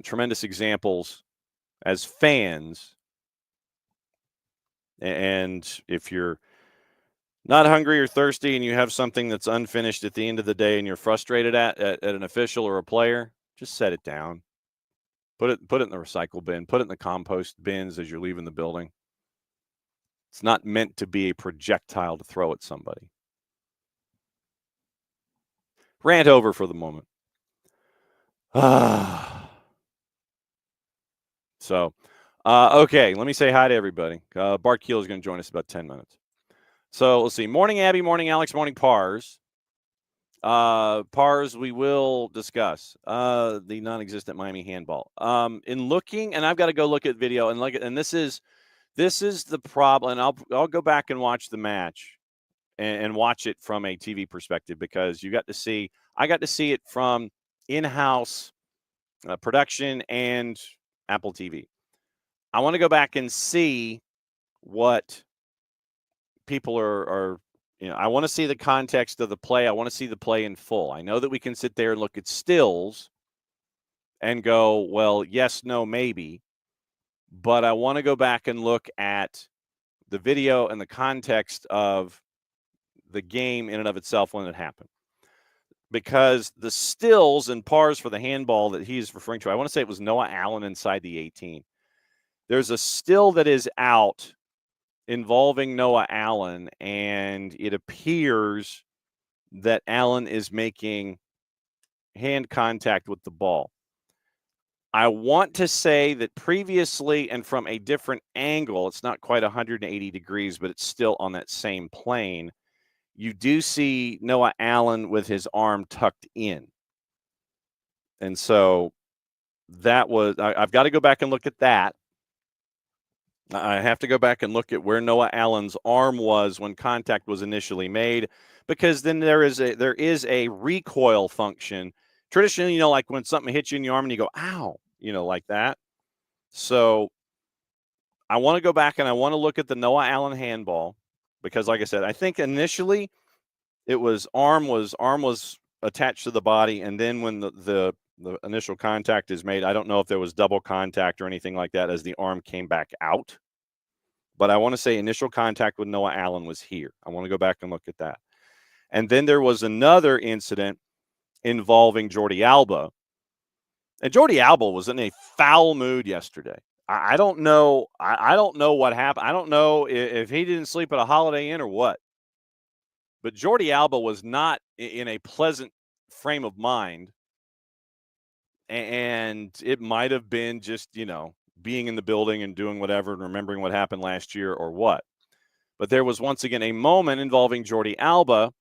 tremendous examples as fans. And if you're not hungry or thirsty and you have something that's unfinished at the end of the day and you're frustrated at an official or a player, just set it down. Put it in the recycle bin. Put it in the compost bins as you're leaving the building. It's not meant to be a projectile to throw at somebody. Rant over for the moment. So, okay, let me say hi to everybody. Bart Keel is going to join us in about 10 minutes. So let's see. Morning, Abby. Morning, Alex. Morning, Pars. Pars, we will discuss the non-existent Miami handball. In looking, and I've got to go look at video and look at, and this is the problem. And I'll go back and watch the match and watch it from a TV perspective because I got to see it from in-house production and Apple TV. I want to go back and see what people are I want to see the context of the play. I want to see the play in full. I know that we can sit there and look at stills and go, well, yes, no, maybe. But I want to go back and look at the video and the context of the game in and of itself when it happened. Because the stills and Pars for the handball that he's referring to, I want to say it was Noah Allen inside the 18. There's a still that is out involving Noah Allen, and it appears that Allen is making hand contact with the ball. I want to say that previously and from a different angle, it's not quite 180 degrees, but it's still on that same plane. You do see Noah Allen with his arm tucked in. And so that was, I've got to go back and look at that. I have to go back and look at where Noah Allen's arm was when contact was initially made, because then there is a recoil function. Traditionally, like when something hits you in the arm and you go, ow, like that. So I want to go back and I want to look at the Noah Allen handball because, like I said, I think initially it was arm was attached to the body, and then when the initial contact is made, I don't know if there was double contact or anything like that as the arm came back out. But I want to say initial contact with Noah Allen was here. I want to go back and look at that. And then there was another incident involving Jordi Alba. And Jordi Alba was in a foul mood yesterday. I don't know. I don't know what happened. I don't know if he didn't sleep at a Holiday Inn or what. But Jordi Alba was not in a pleasant frame of mind. And it might have been just, being in the building and doing whatever and remembering what happened last year or what. But there was once again a moment involving Jordi Alba,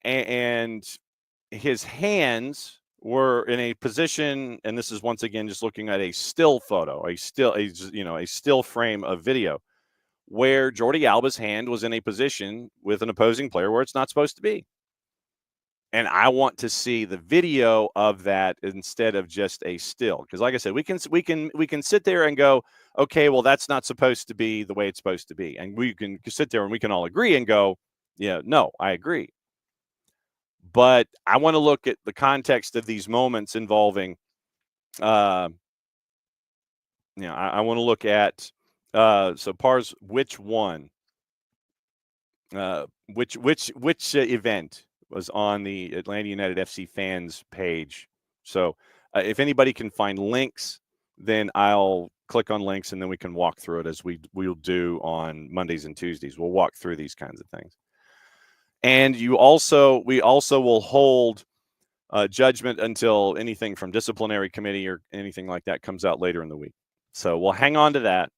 and his hands were in a position, and this is once again just looking at a still photo, a still frame of video, where Jordi Alba's hand was in a position with an opposing player where it's not supposed to be. And I want to see the video of that instead of just a still, because like I said, we can sit there and go, okay, well, that's not supposed to be the way it's supposed to be, and we can sit there and we can all agree and go, yeah, no, I agree. But I want to look at the context of these moments involving, I want to look at, so Pars, which one, which event was on the Atlanta United FC fans page. So if anybody can find links, then I'll click on links and then we can walk through it as we'll do on Mondays and Tuesdays. We'll walk through these kinds of things. And we also will hold judgment until anything from disciplinary committee or anything like that comes out later in the week. So we'll hang on to that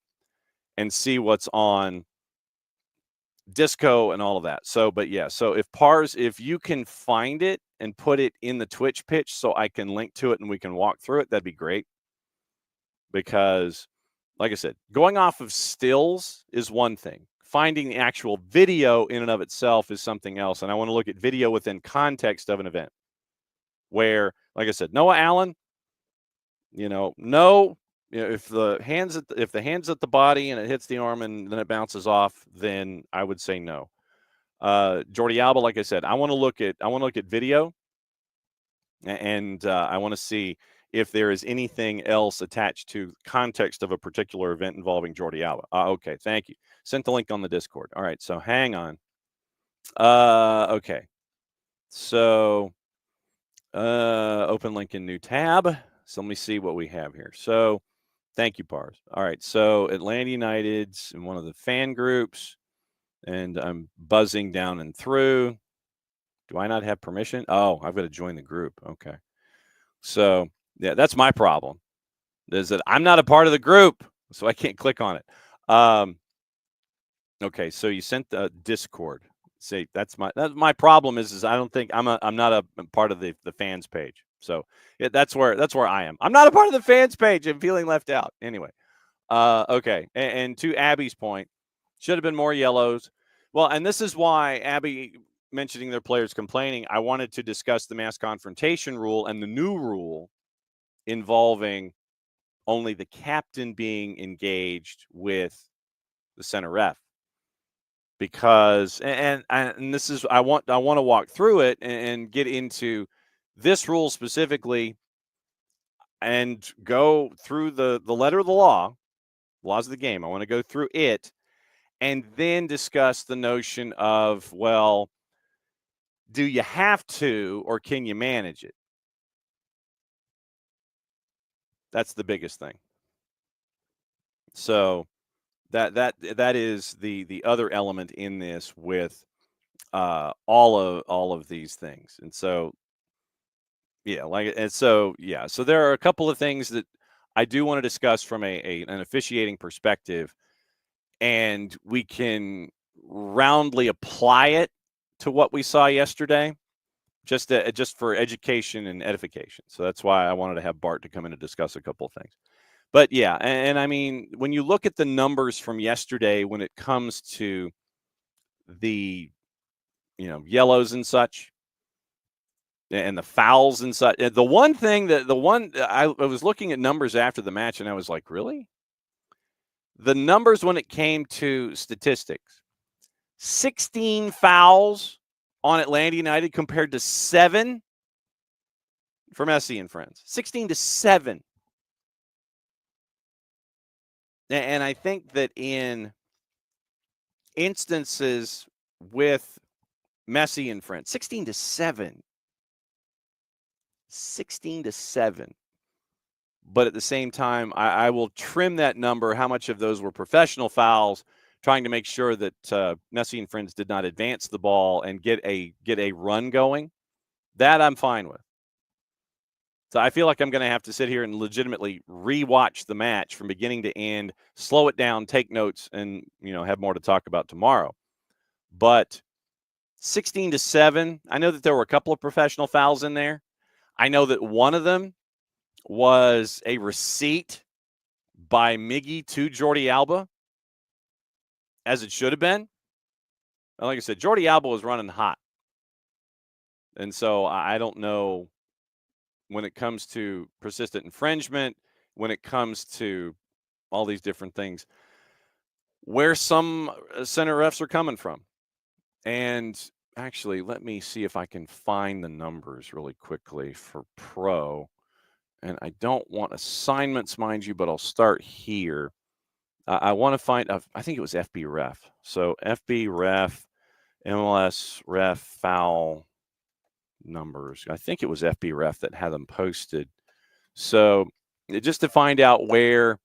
and see what's on Disco and all of that. So, but yeah, so if you can find it and put it in the Twitch pitch so I can link to it and we can walk through it, that'd be great. Because, like I said, going off of stills is one thing. Finding the actual video in and of itself is something else. And I want to look at video within context of an event where, like I said, Noah Allen, if the hand's at the body and it hits the arm and then it bounces off, then I would say no. Jordi Alba, like I said, I want to look at video, and I want to see if there is anything else attached to context of a particular event involving Jordi Alba. Okay, thank you. Sent the link on the Discord. All right, so hang on. Okay, so open link in new tab. So let me see what we have here. So thank you, Pars. All right, so Atlanta United's in one of the fan groups, and I'm buzzing down and through. Do I not have permission? Oh, I've got to join the group. Okay. So, yeah, that's my problem, is that I'm not a part of the group, so I can't click on it. Okay, so you sent the Discord. See, that's my problem is I don't think I'm not a part of the fans page. So yeah, that's where I am. I'm not a part of the fans page. I'm feeling left out. Anyway, okay. And to Abby's point, should have been more yellows. Well, and this is why Abby mentioning their players complaining. I wanted to discuss the mass confrontation rule and the new rule involving only the captain being engaged with the center ref. Because and this is I want to walk through it and get into this rule specifically and go through the letter of the laws of the game. I want to go through it and then discuss the notion of, well, do you have to or can you manage it? That's the biggest thing. So that is the other element in this with all of these things. And so so there are a couple of things that I do want to discuss from an officiating perspective, and we can roundly apply it to what we saw yesterday, just for education and edification. So that's why I wanted to have Bart to come in and discuss a couple of things. But yeah, and I mean, when you look at the numbers from yesterday, when it comes to the yellows and such, and the fouls and such, I was looking at numbers after the match, and I was like, really? The numbers when it came to statistics: 16 fouls on Atlanta United compared to 7 for Messi and friends. 16-7. And I think that in instances with Messi and friends, 16-7. 16-7. But at the same time, I will trim that number. How much of those were professional fouls, trying to make sure that Messi and friends did not advance the ball and get a run going? That I'm fine with. So I feel like I'm going to have to sit here and legitimately rewatch the match from beginning to end, slow it down, take notes, and have more to talk about tomorrow. But 16-7. I know that there were a couple of professional fouls in there. I know that one of them was a receipt by Miggy to Jordi Alba, as it should have been. Like I said, Jordi Alba was running hot. And so I don't know when it comes to persistent infringement, when it comes to all these different things, where some center refs are coming from. And actually, let me see if I can find the numbers really quickly for pro. And I don't want assignments, mind you, but I'll start here. I want to find, I think it was FB Ref. So FB Ref, MLS Ref foul numbers. I think it was FB Ref that had them posted. So just to find out where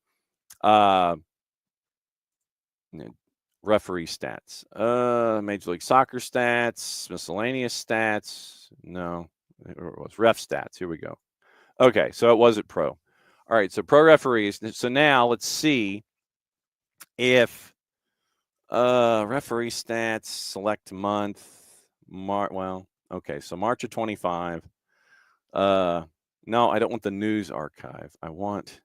referee stats, Major League Soccer stats, miscellaneous stats. No, it was ref stats. Here we go. Okay, so it wasn't pro. All right, so pro referees. So now let's see if referee stats, select month, well, okay, so March of 25. No, I don't want the news archive. I want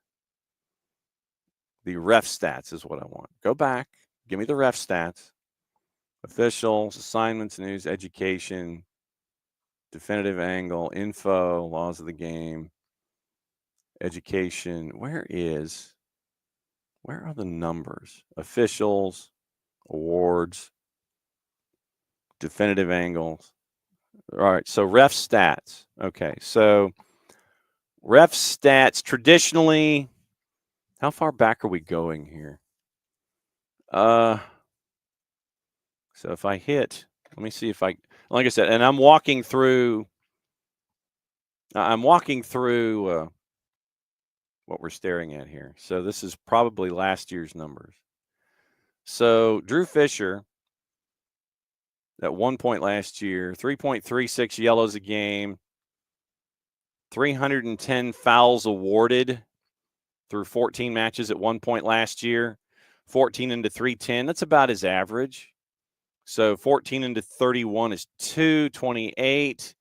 the ref stats is what I want. Go back, give me the ref stats. Officials, assignments, news, education, definitive angle, info, laws of the game, education. Where are the numbers? Officials, awards, definitive angles. All right, so ref stats. Okay, so ref stats traditionally, how far back are we going here? So if I hit, let me see if I, like I said, and I'm walking through what we're staring at here. So this is probably last year's numbers. So Drew Fisher, at one point last year, 3.36 yellows a game, 310 fouls awarded through 14 matches at one point last year, 14 into 310. That's about his average. So 14 into 31 is 228.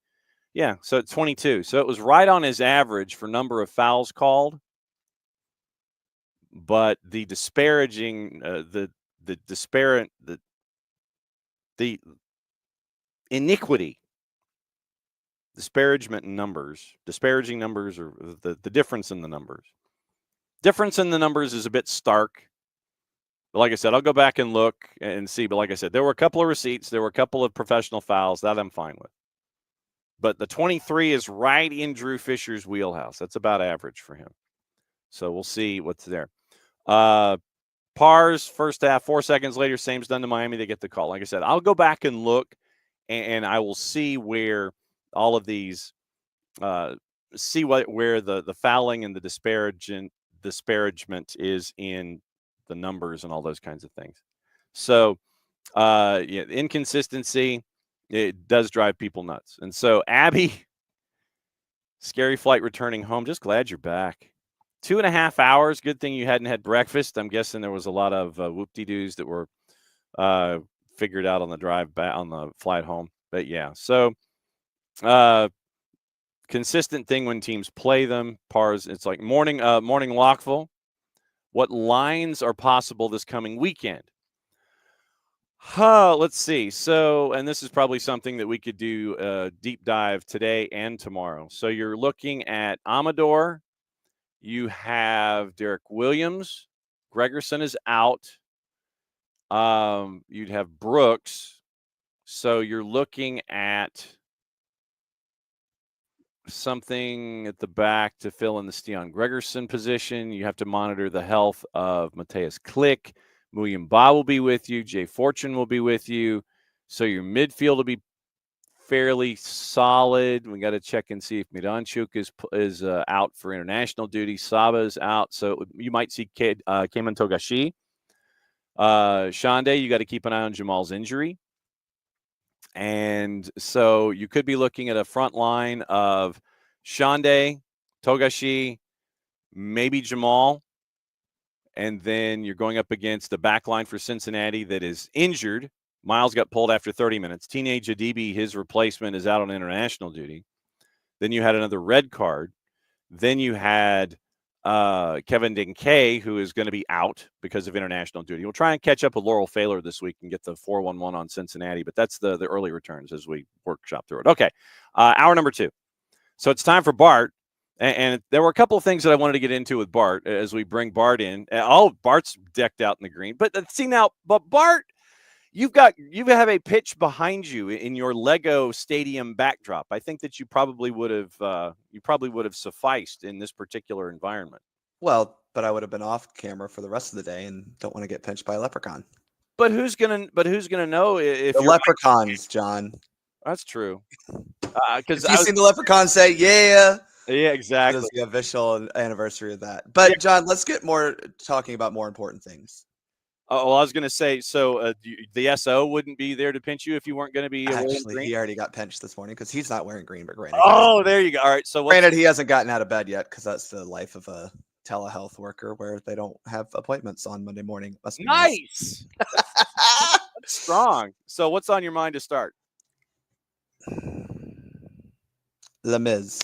Yeah, so it's 22. So it was right on his average for number of fouls called. But the disparaging, the iniquity, disparaging numbers, or the difference in the numbers. Difference in the numbers is a bit stark. But like I said, I'll go back and look and see. But like I said, there were a couple of receipts. There were a couple of professional fouls. That I'm fine with. But the 23 is right in Drew Fisher's wheelhouse. That's about average for him. So we'll see what's there. Pars, first half, 4 seconds later, same's done to Miami. They get the call. Like I said, I'll go back and look, and I will see where all of these, where the fouling and the disparagement is in the numbers and all those kinds of things. So, inconsistency, it does drive people nuts. And so, Abby, scary flight returning home. Just glad you're back. 2.5 hours. Good thing you hadn't had breakfast. I'm guessing there was a lot of whoop-de-doos that were figured out on the drive back on the flight home. But yeah, so consistent thing when teams play them. Pars, it's like morning Lockville. What lines are possible this coming weekend? Let's see. So, and this is probably something that we could do a deep dive today and tomorrow. So you're looking at Amador. You have Derek Williams. Gregerson is out. You'd have Brooks. So you're looking at something at the back to fill in the Steon Gregerson position. You have to monitor the health of Mateus Click. Muyumba will be with you. Jay Fortune will be with you. So your midfield will be fairly solid. We got to check and see if Miranchuk is out for international duty. Saba is out. So you might see Keman Togashi. Shande, you got to keep an eye on Jamal's injury. And so you could be looking at a front line of Shande, Togashi, maybe Jamal. And then you're going up against the back line for Cincinnati that is injured, Miles got pulled after 30 minutes. Teenage Adibi, his replacement, is out on international duty. Then you had another red card. Then you had Kevin Dinkay, who is going to be out because of international duty. We'll try and catch up with Laurel Failer this week and get the 4-1-1 on Cincinnati, but that's the early returns as we workshop through it. Okay, hour number 2. So it's time for Bart. And there were a couple of things that I wanted to get into with Bart as we bring Bart in. Bart's decked out in the green. But see now, but Bart, you have a pitch behind you in your Lego stadium backdrop. I think that you probably would have sufficed in this particular environment. Well, but I would have been off camera for the rest of the day and don't want to get pinched by a leprechaun. But who's gonna know if the leprechauns, John? That's true. Because you've seen the leprechaun say, "Yeah." Yeah, exactly. This is the official anniversary of that. But yeah. John, let's get talking about more important things. Oh, well, I was going to say, so the SO wouldn't be there to pinch you if you weren't going to be Actually, he already got pinched this morning because he's not wearing green, but granted. Oh, there you go. All right. So granted, he hasn't gotten out of bed yet because that's the life of a telehealth worker where they don't have appointments on Monday morning. Nice. That's strong. So what's on your mind to start? Les Mis.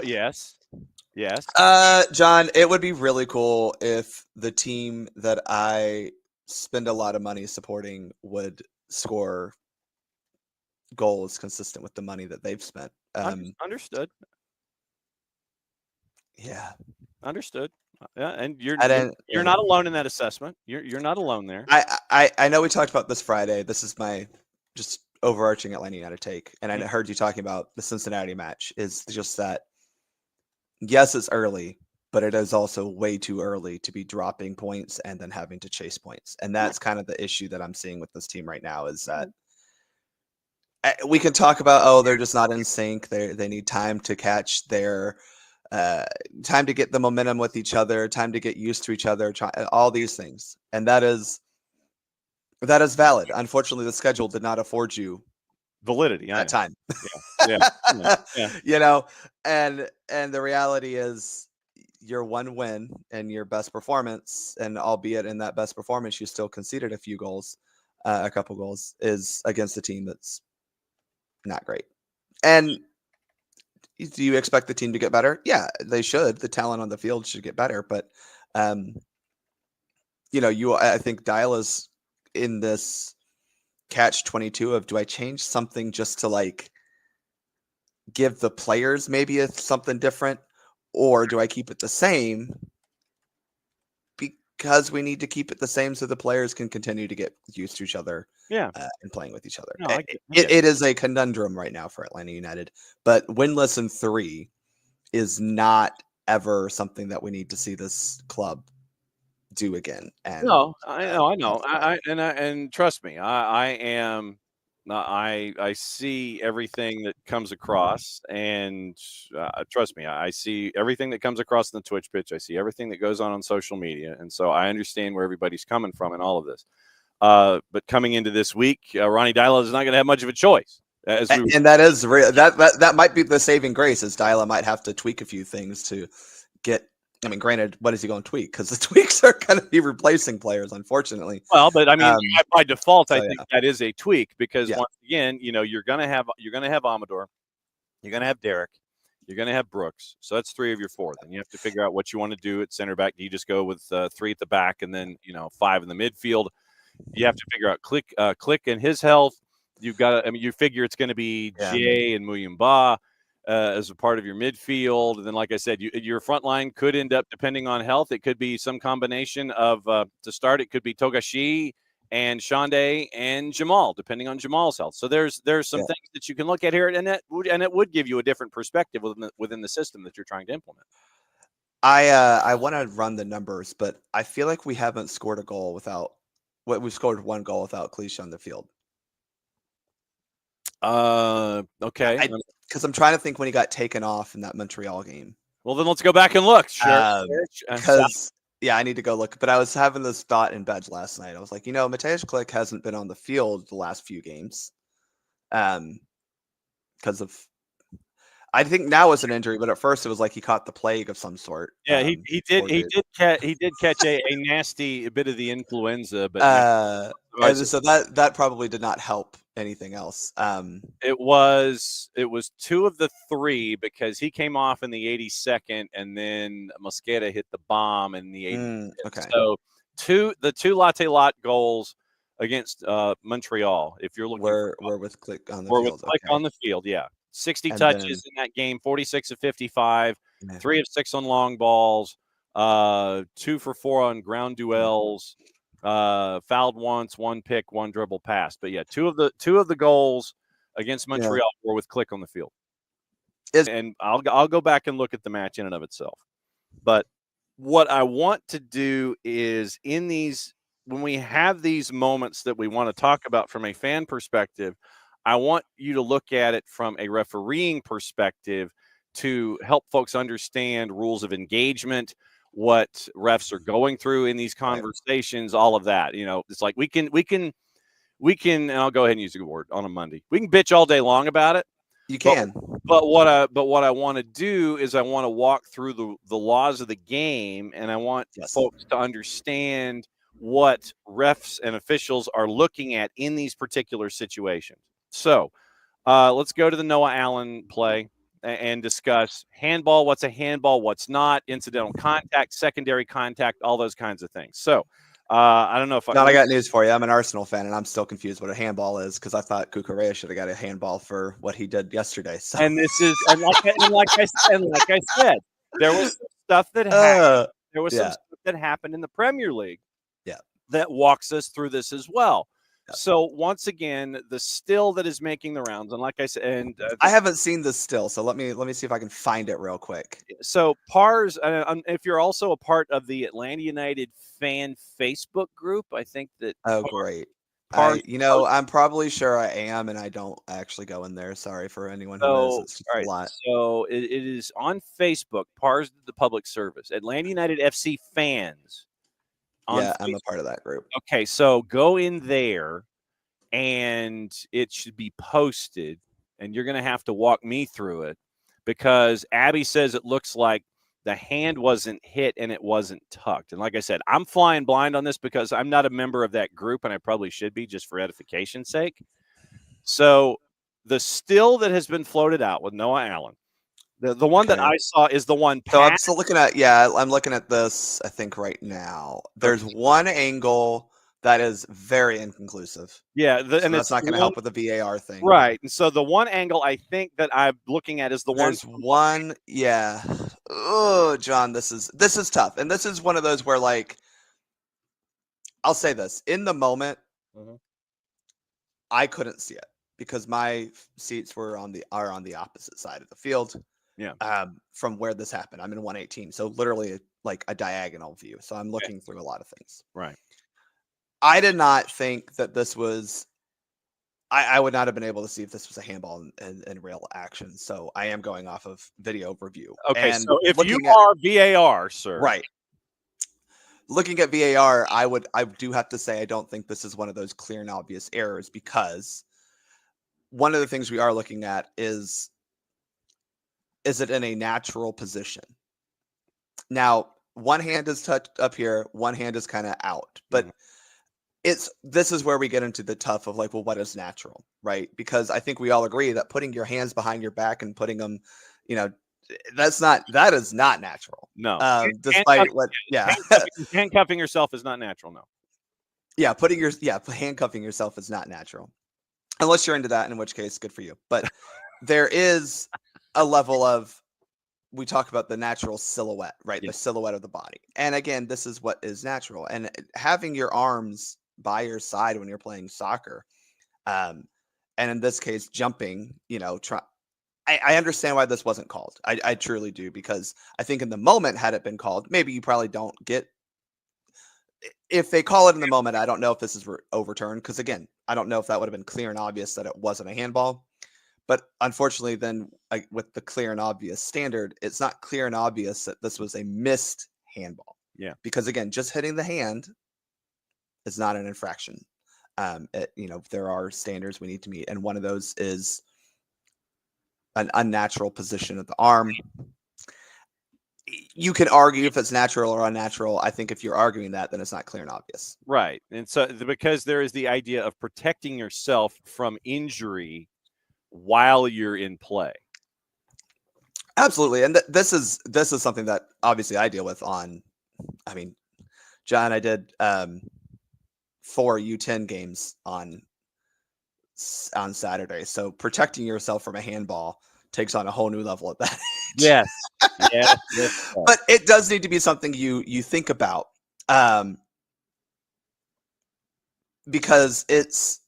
Yes. John, it would be really cool if the team that I spend a lot of money supporting would score goals consistent with the money that they've spent. Understood. Yeah. Understood. Yeah, and you're not alone in that assessment. You're not alone there. I know we talked about this Friday. This is my just overarching Atlanta United take, and I heard you talking about the Cincinnati match. Is just that. Yes, it's early, but it is also way too early to be dropping points and then having to chase points. And that's kind of the issue that I'm seeing with this team right now is that we can talk about, they're just not in sync. They need time to catch their time to get the momentum with each other, time to get used to each other, all these things. And that is valid. Unfortunately, the schedule did not afford you validity at time. Yeah. You know, and the reality is your one win and your best performance, and albeit in that best performance you still conceded a couple goals, is against a team that's not great. And do you expect the team to get better? Yeah, they should. The talent on the field should get better, but I think Dial is in this catch-22 of, do I change something just to like give the players maybe something different, or do I keep it the same because we need to keep it the same so the players can continue to get used to each other and playing with each other? No, it is a conundrum right now for Atlanta United, but winless in 3 is not ever something that we need to see this club do again. And I know. And trust me, I see everything that comes across, and trust me, I see everything that comes across in the Twitch pitch. I see everything that goes on social media, and so I understand where everybody's coming from in all of this. But coming into this week, Ronnie Dyla is not going to have much of a choice. And that is real. That might be the saving grace, is Dyla might have to tweak a few things to get. I mean, granted, what is he going to tweak? Because the tweaks are going to be replacing players, unfortunately. Well, but I mean, by default, I think that is a tweak because once again, you're going to have Amador, you're going to have Derek, you're going to have Brooks. So that's 3 of your 4. Then you have to figure out what you want to do at center back. Do you just go with 3 at the back and then 5 in the midfield? You have to figure out Click and his health. You've got to. I mean, you figure it's going to be Jay and Muyumba as a part of your midfield. And then, like I said, your front line could end up, depending on health, it could be some combination of, to start, it could be Togashi and Shande and Jamal, depending on Jamal's health. So there's some things that you can look at here, and it would give you a different perspective within the system that you're trying to implement. I want to run the numbers, but I feel like we haven't scored a goal we've scored 1 goal without Cliche on the field. Okay. Because I'm trying to think when he got taken off in that Montreal game. Well, then let's go back and look. Sure. Because I need to go look. But I was having this thought in bed last night. I was like, Mateusz Klich hasn't been on the field the last few games, because of. I think now it's an injury, but at first it was like he caught the plague of some sort. Yeah, he did catch a nasty bit of the influenza, but And so that probably did not help anything else. It was 2 of the 3 because he came off in the 82nd, and then Mosqueda hit the bomb in the 80th. Okay. So the 2 latte lot goals against Montreal. If you're looking, we're with Click on the we're field. with Click Okay. on the field. Yeah, 60 And touches in that game, 46 of 55, Yeah. 3 of 6 on long balls, 2 for 4 on ground duels. Fouled once, 1 pick, 1 dribble pass. But yeah, two of the goals against Montreal were with Click on the field. And I'll go back and look at the match in and of itself. But what I want to do is when we have these moments that we want to talk about from a fan perspective, I want you to look at it from a refereeing perspective to help folks understand rules of engagement, what refs are going through in these conversations, all of that. It's like we can, and I'll go ahead and use the word on a Monday. We can bitch all day long about it. You can. But what I want to do is I want to walk through the laws of the game, and I want folks to understand what refs and officials are looking at in these particular situations. So let's go to the Noah Allen play and discuss handball, what's a handball, what's not, incidental contact, secondary contact, all those kinds of things. So I don't know if I got news for you. I'm an Arsenal fan, and I'm still confused what a handball is because I thought Cucurella should have got a handball for what he did yesterday. So. And this is like I said, there was some stuff that happened. There was some stuff that happened in the Premier League. That walks us through this as well. So once again, the still that is making the rounds, and like I said, and I haven't seen this still, so let me see if I can find it real quick. So Pars, if you're also a part of the Atlanta United fan Facebook group, I think that. Oh, great! I'm probably sure I am, and I don't actually go in there. Sorry for anyone who is. It's just a lot. So it is on Facebook. Pars did the public service. Atlanta United FC fans. Yeah, I'm a part of that group. Okay, so go in there, and it should be posted, and you're going to have to walk me through it because Abby says it looks like the hand wasn't hit and it wasn't tucked. And like I said, I'm flying blind on this because I'm not a member of that group, and I probably should be just for edification's sake. So the still that has been floated out with Noah Allen, the one that I saw is the one. So I'm still looking at. Yeah, I'm looking at this. I think right now there's one angle that is very inconclusive. Yeah, and that's not going to help with the VAR thing, right? And so the one angle I think that I'm looking at is the one. There's one. Yeah. Oh, John, this is tough, and this is one of those where, like, I'll say this in the moment, I couldn't see it because my seats were on the opposite side of the field. Yeah. From where this happened, I'm in 118, so literally like a diagonal view. So I'm looking through a lot of things. Right. I did not think that this was. I would not have been able to see if this was a handball in real action. So I am going off of video review. Okay. And so if you are VAR, sir, right. Looking at VAR, I do have to say I don't think this is one of those clear and obvious errors because one of the things we are looking at is it in a natural position? Now, one hand is tucked up here, one hand is kind of out, but this is where we get into the tough of like, well, what is natural, right? Because I think we all agree that putting your hands behind your back and putting them, that is not natural. No, despite handcuffing yourself is not natural. No. Yeah, handcuffing yourself is not natural, unless you're into that, in which case, good for you. But there is a level of, we talk about the natural silhouette, right? The silhouette of the body. And again, this is what is natural. And having your arms by your side when you're playing soccer, and in this case, jumping, I understand why this wasn't called. I truly do, because I think in the moment, had it been called, maybe you probably don't get, if they call it in the moment, I don't know if this is overturned. Because again, I don't know if that would have been clear and obvious that it wasn't a handball. But unfortunately, then with the clear and obvious standard, it's not clear and obvious that this was a missed handball. Yeah. Because again, just hitting the hand is not an infraction. There are standards we need to meet, and one of those is an unnatural position of the arm. you can argue if it's natural or unnatural. I think if you're arguing that, then it's not clear and obvious. Right. And so because there is the idea of protecting yourself from injury while you're in play. Absolutely. And this is something that obviously I deal with on, I mean, John, I did 4 U10 games on Saturday. So protecting yourself from a handball takes on a whole new level at that age. Yes. Yes. But it does need to be something you think about, because it's,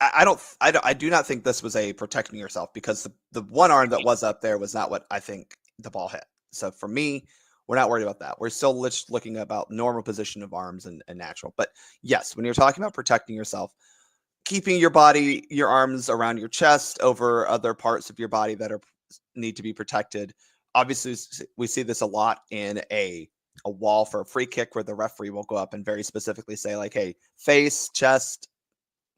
I do not think this was a protecting yourself, because the one arm that was up there was not what I think the ball hit. So for me, we're not worried about that. We're still looking about normal position of arms and natural. But yes, when you're talking about protecting yourself, keeping your arms around your chest over other parts of your body that need to be protected. Obviously, we see this a lot in a wall for a free kick, where the referee will go up and very specifically say, like, hey, face, chest,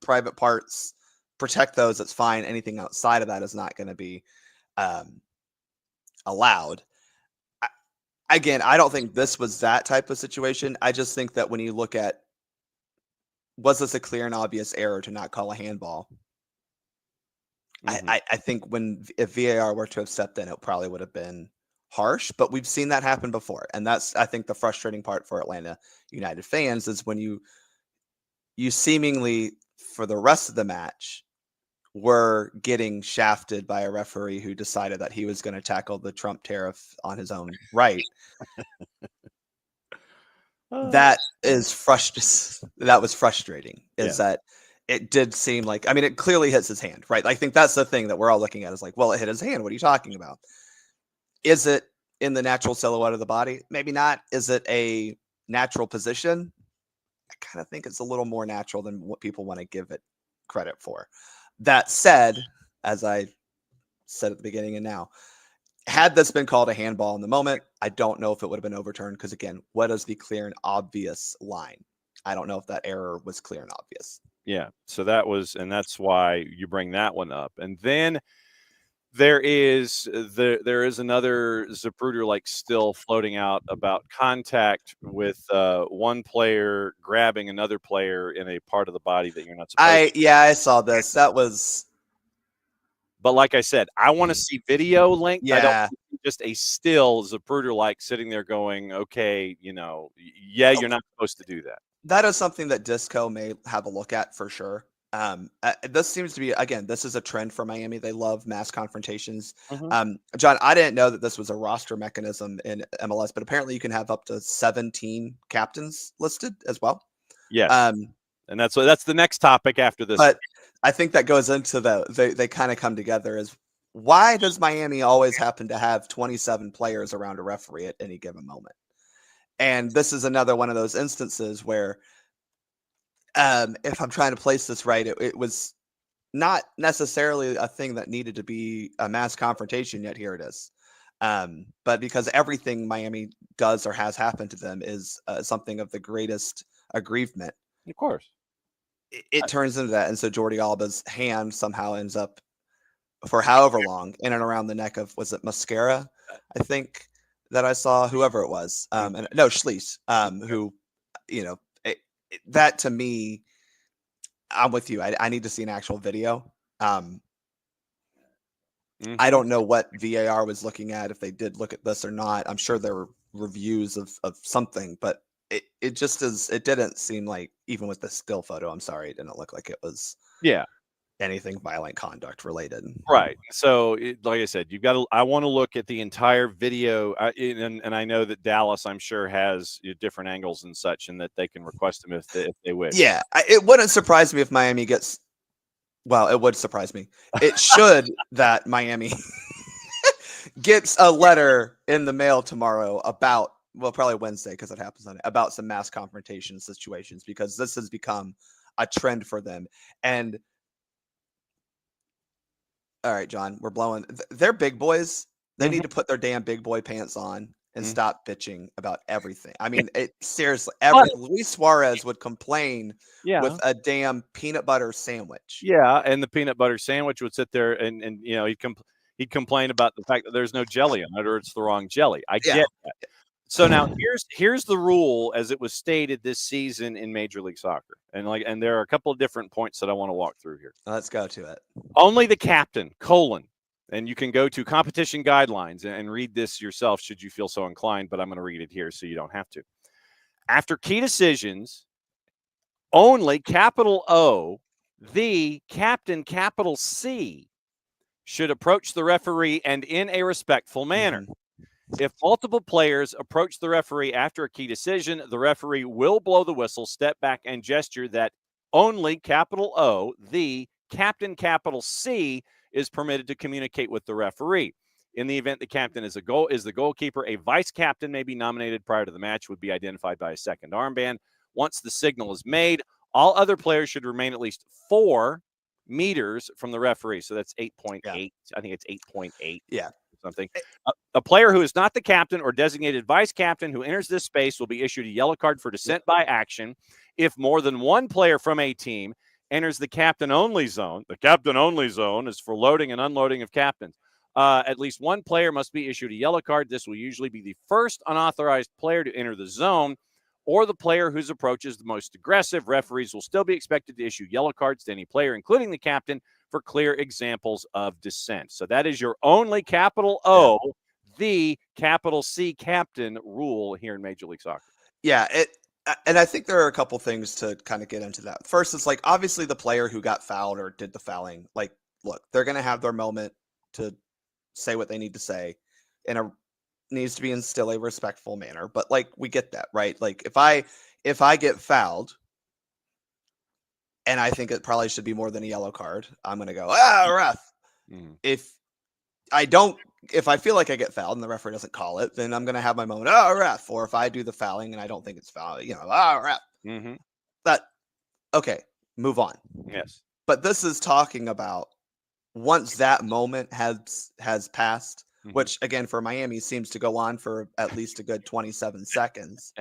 private parts, protect those. It's fine. Anything outside of that is not going to be allowed. Again, I don't think this was that type of situation. I just think that when you look at, was this a clear and obvious error to not call a handball? Mm-hmm. I think if VAR were to have stepped in, it probably would have been harsh, but we've seen that happen before. And that's, I think, the frustrating part for Atlanta United fans, is when you seemingly, for the rest of the match, were getting shafted by a referee who decided that he was going to tackle the Trump tariff on his own right. That was frustrating, that it did seem like, I mean, it clearly hits his hand, right? I think that's the thing that we're all looking at, is like, well, it hit his hand. What are you talking about? Is it in the natural silhouette of the body? Maybe not. Is it a natural position? I kind of think it's a little more natural than what people want to give it credit for. That said, as I said at the beginning and now, had this been called a handball in the moment, I don't know if it would have been overturned, because, again, what is the clear and obvious line? I don't know if that error was clear and obvious. Yeah. So that's why you bring that one up. And then there is another Zapruder like still floating out about contact with one player grabbing another player in a part of the body that you're not supposed to. Yeah, I saw this. That was. But like I said, I want to see video length. Yeah. I don't see just a still Zapruder like sitting there going, okay, you're not supposed to do that. That is something that Disco may have a look at for sure. This seems to be, again, this is a trend for Miami. They love mass confrontations. Mm-hmm. John, I didn't know that this was a roster mechanism in MLS, but apparently you can have up to 17 captains listed as well. Yeah. And that's the next topic after this. But I think that goes into they kind of come together as, why does Miami always happen to have 27 players around a referee at any given moment? And this is another one of those instances where, if I'm trying to place this right, it was not necessarily a thing that needed to be a mass confrontation, yet here it is. But because everything Miami does or has happened to them is something of the greatest aggrievement, of course, it turns into that. And so Jordi Alba's hand somehow ends up, for however long, in and around the neck of, was it Mascara? I think that I saw, whoever it was, and no, Schließ, who, that to me, I'm with you. I need to see an actual video. I don't know what VAR was looking at, if they did look at this or not. I'm sure there were reviews of something, but it just is. It didn't seem like, even with the still photo, I'm sorry, it didn't look like it was anything violent conduct related. Right. So, like I said, I want to look at the entire video, and I know that Dallas, I'm sure, has different angles and such, and that they can request them if they wish. Yeah, it wouldn't surprise me if Miami gets. Well, it would surprise me. It should that Miami gets a letter in the mail tomorrow about, well, probably Wednesday, because it happens on it, about some mass confrontation situations, because this has become a trend for them. And all right, John, we're blowing. They're big boys. They need to put their damn big boy pants on and stop bitching about everything. I mean, seriously, Luis Suarez would complain with a damn peanut butter sandwich. Yeah, and the peanut butter sandwich would sit there, and he'd complain about the fact that there's no jelly on it or it's the wrong jelly. I Yeah. get that. So now here's the rule as it was stated this season in Major League Soccer. And there are a couple of different points that I want to walk through here. Let's go to it. Only the captain, and you can go to competition guidelines and read this yourself should you feel so inclined, but I'm going to read it here so you don't have to. After key decisions, only capital O, the captain, capital C, should approach the referee and in a respectful manner. If multiple players approach the referee after a key decision, the referee will blow the whistle, step back, and gesture that only capital O, the captain, capital C, is permitted to communicate with the referee. In the event the captain is the goalkeeper, a vice captain may be nominated prior to the match, would be identified by a second armband. Once the signal is made, all other players should remain at least 4 meters from the referee. So that's 8.8. Yeah. I think it's 8.8. Yeah. Something. A player who is not the captain or designated vice captain who enters this space will be issued a yellow card for dissent by action. If more than one player from a team enters the captain-only zone, the captain-only zone is for loading and unloading of captains. At least one player must be issued a yellow card. This will usually be the first unauthorized player to enter the zone or the player whose approach is the most aggressive. Referees will still be expected to issue yellow cards to any player, including the captain, for clear examples of dissent. So that is your only capital O, the capital C captain rule here in Major League Soccer. Yeah, and I think there are a couple things to kind of get into that. First, it's like obviously the player who got fouled or did the fouling, like, look, they're going to have their moment to say what they need to say, and needs to be in still a respectful manner. But like, we get that, right? Like, if I get fouled, and I think it probably should be more than a yellow card, I'm going to go, ref. If I feel like I get fouled and the referee doesn't call it, then I'm going to have my moment, ref. Or if I do the fouling and I don't think it's foul, ref. Okay, move on. Yes. But this is talking about once that moment has passed, which again for Miami seems to go on for at least a good 27 seconds.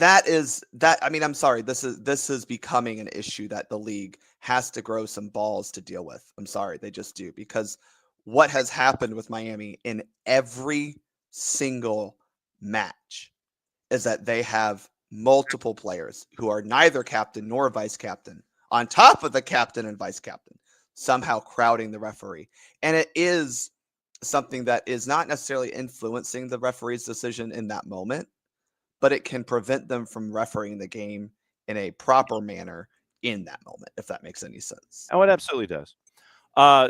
I mean, I'm sorry. This is becoming an issue that the league has to grow some balls to deal with. I'm sorry, they just do, because what has happened with Miami in every single match is that they have multiple players who are neither captain nor vice captain on top of the captain and vice captain, somehow crowding the referee. And it is something that is not necessarily influencing the referee's decision in that moment, but it can prevent them from refereeing the game in a proper manner in that moment, if that makes any sense. Oh, it absolutely does.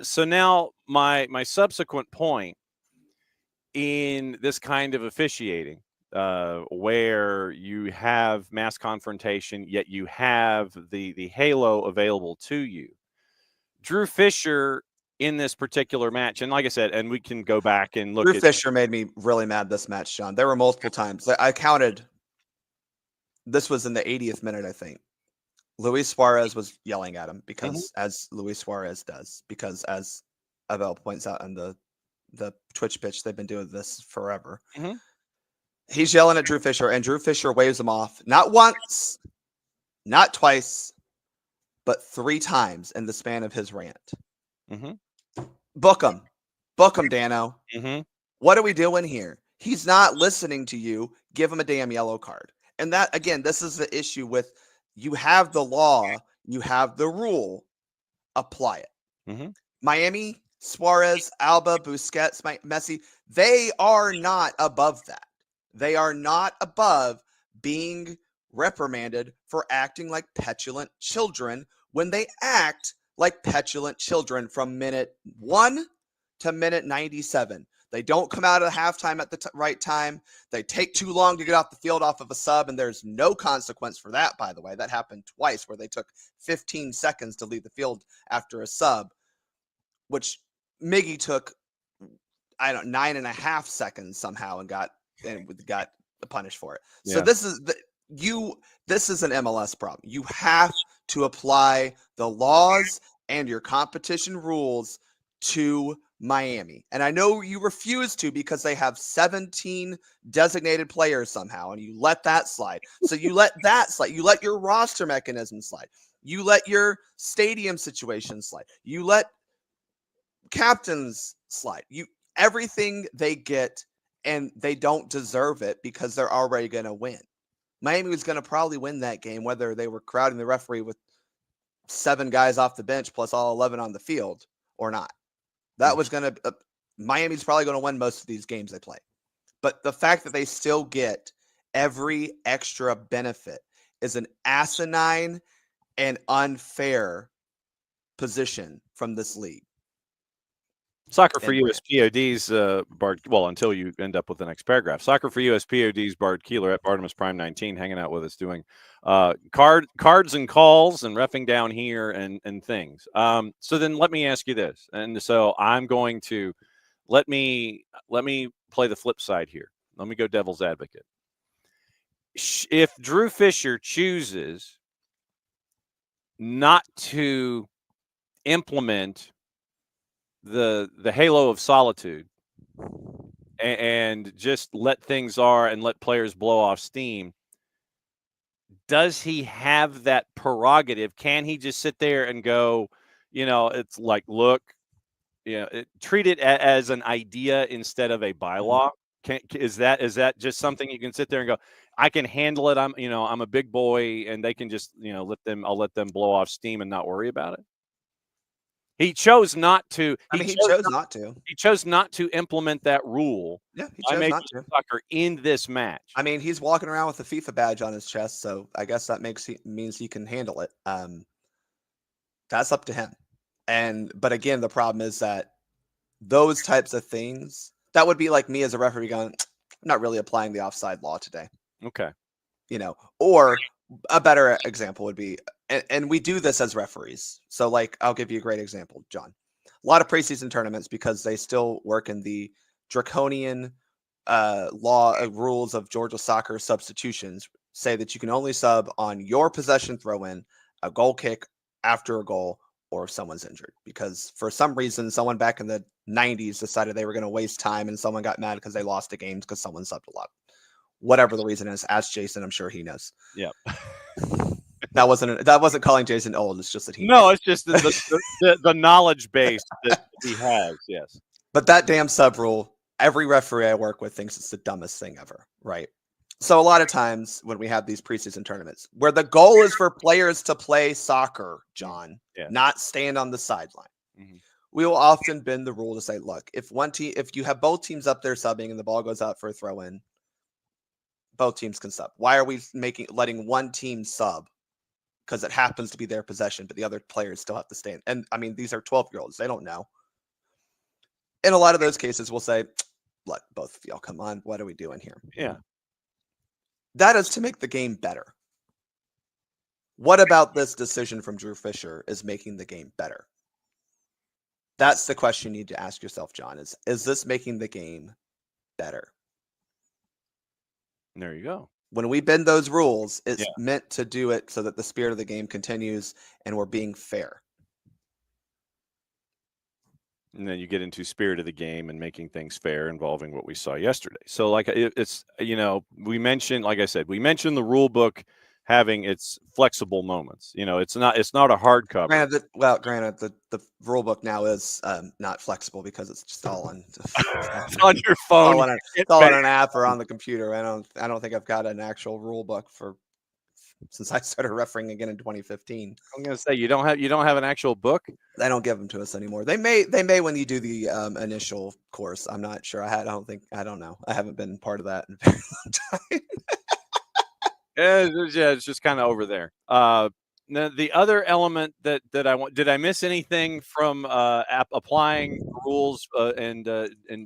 So now my subsequent point in this kind of officiating, where you have mass confrontation, yet you have the halo available to you. Drew Fisher in this particular match, and like I said, and we can go back and look. Drew Fisher made me really mad this match, John. There were multiple times. I counted. This was in the 80th minute, I think. Luis Suarez was yelling at him because, as Luis Suarez does, because as Abel points out on the Twitch pitch, they've been doing this forever. He's yelling at Drew Fisher, and Drew Fisher waves him off, not once, not twice, but 3 times in the span of his rant. Book him, Dano. What are we doing here? He's not listening to you. Give him a damn yellow card. And that, again, this is the issue with, you have the law, you have the rule, apply it. Miami, Suarez, Alba, Busquets, Messi, they are not above that. They are not above being reprimanded for acting like petulant children when they act like petulant children from minute 1 to minute 97. They don't come out of halftime at the right time. They take too long to get off the field off of a sub, and there's no consequence for that, by the way. That happened twice where they took 15 seconds to leave the field after a sub, which Miggy took, 9.5 seconds somehow and got punished for it. So this is an MLS problem. You have to apply the laws and your competition rules to Miami. And I know you refuse to because they have 17 designated players somehow, and you let that slide. So you let that slide. You let your roster mechanism slide. You let your stadium situation slide. You let captains slide. Everything they get, and they don't deserve it because they're already going to win. Miami was going to probably win that game, whether they were crowding the referee with 7 guys off the bench plus all 11 on the field or not. That was going to Miami's probably going to win most of these games they play. But the fact that they still get every extra benefit is an asinine and unfair position from this league. Soccer for US PODs, Bart. Well, until you end up with the next paragraph. Soccer for US PODs, Bart Keeler at Bartimus Prime 19, hanging out with us, doing cards and calls and reffing down here and things. So then let me ask you this, and so I'm going to let me play the flip side here. Let me go devil's advocate. If Drew Fisher chooses not to implement the halo of solitude and just let things are and let players blow off steam, does he have that prerogative? Can he just sit there and go, it's like, look, treat it as an idea instead of a bylaw? Is that just something you can sit there and go, I can handle it, I'm a big boy, and they can just I'll let them blow off steam and not worry about it? He chose not to. He chose not to. He chose not to implement that rule. Yeah, he chose not to. Soccer in this match. I mean, he's walking around with a FIFA badge on his chest, so I guess that means he can handle it. That's up to him. But again, the problem is that those types of things, that would be like me as a referee going, I'm not really applying the offside law today. Okay. Or a better example would be, and we do this as referees. So, like, I'll give you a great example, John. A lot of preseason tournaments, because they still work in the draconian rules of Georgia soccer substitutions, say that you can only sub on your possession throw-in, a goal kick after a goal, or if someone's injured. Because for some reason, someone back in the 90s decided they were going to waste time, and someone got mad because they lost the games because someone subbed a lot. Whatever the reason is, ask Jason. I'm sure he knows. Yeah. That wasn't calling Jason old. It's just that he. No, it's just the knowledge base that he has. Yes. But that damn sub rule, every referee I work with thinks it's the dumbest thing ever. Right. So a lot of times when we have these preseason tournaments where the goal is for players to play soccer, John, not stand on the sideline, we will often bend the rule to say, look, if you have both teams up there subbing and the ball goes out for a throw in, both teams can sub. Why are we letting one team sub? Because it happens to be their possession, but the other players still have to stand. And I mean, these are 12-year-olds. They don't know. In a lot of those cases, we'll say, look, both of y'all, come on. What are we doing here? Yeah. That is to make the game better. What about this decision from Drew Fisher is making the game better? That's the question you need to ask yourself, John, is this making the game better? There you go. When we bend those rules, it's meant to do it so that the spirit of the game continues and we're being fair. And then you get into spirit of the game and making things fair involving what we saw yesterday. So like it's, we mentioned, like I said, we mentioned the rule book having its flexible moments. It's not a hard cover. Granted, the rule book now is not flexible because it's just all on it's on your phone. It's all on an app or on the computer. I don't think I've got an actual rule book since I started refereeing again in 2015. I'm going to say you don't have an actual book. They don't give them to us anymore. They may when you do the initial course. I'm not sure. I don't know. I haven't been part of that in a very long time. It's just kind of over there. The other element that I want, did I miss anything from applying rules and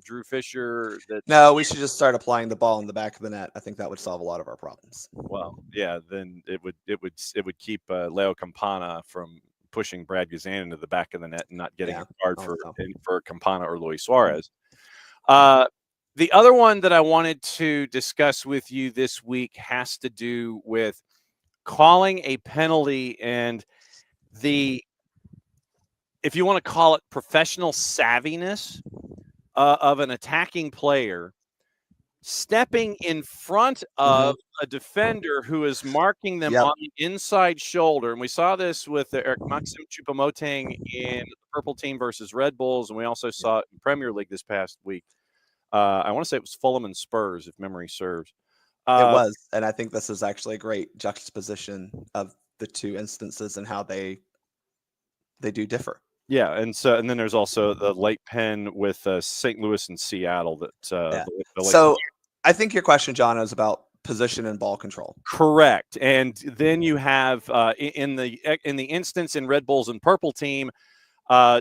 Drew Fisher? No, we should just start applying the ball in the back of the net. I think that would solve a lot of our problems. Well, yeah, then it would keep Leo Campana from pushing Brad Gazan into the back of the net and not getting a card for Campana or Luis Suarez. The other one that I wanted to discuss with you this week has to do with calling a penalty and if you want to call it professional savviness of an attacking player stepping in front of a defender who is marking them Yep. on the inside shoulder. And we saw this with Eric Maxim Choupo-Moting in the Purple Team versus Red Bulls, and we also saw it in Premier League this past week. I want to say it was Fulham and Spurs, if memory serves. It was, and I think this is actually a great juxtaposition of the two instances and how they do differ. Yeah, and then there's also the late pen with St. Louis and Seattle. That So I think your question, John, is about position and ball control. Correct, and then you have in the instance in Red Bulls and Purple Team.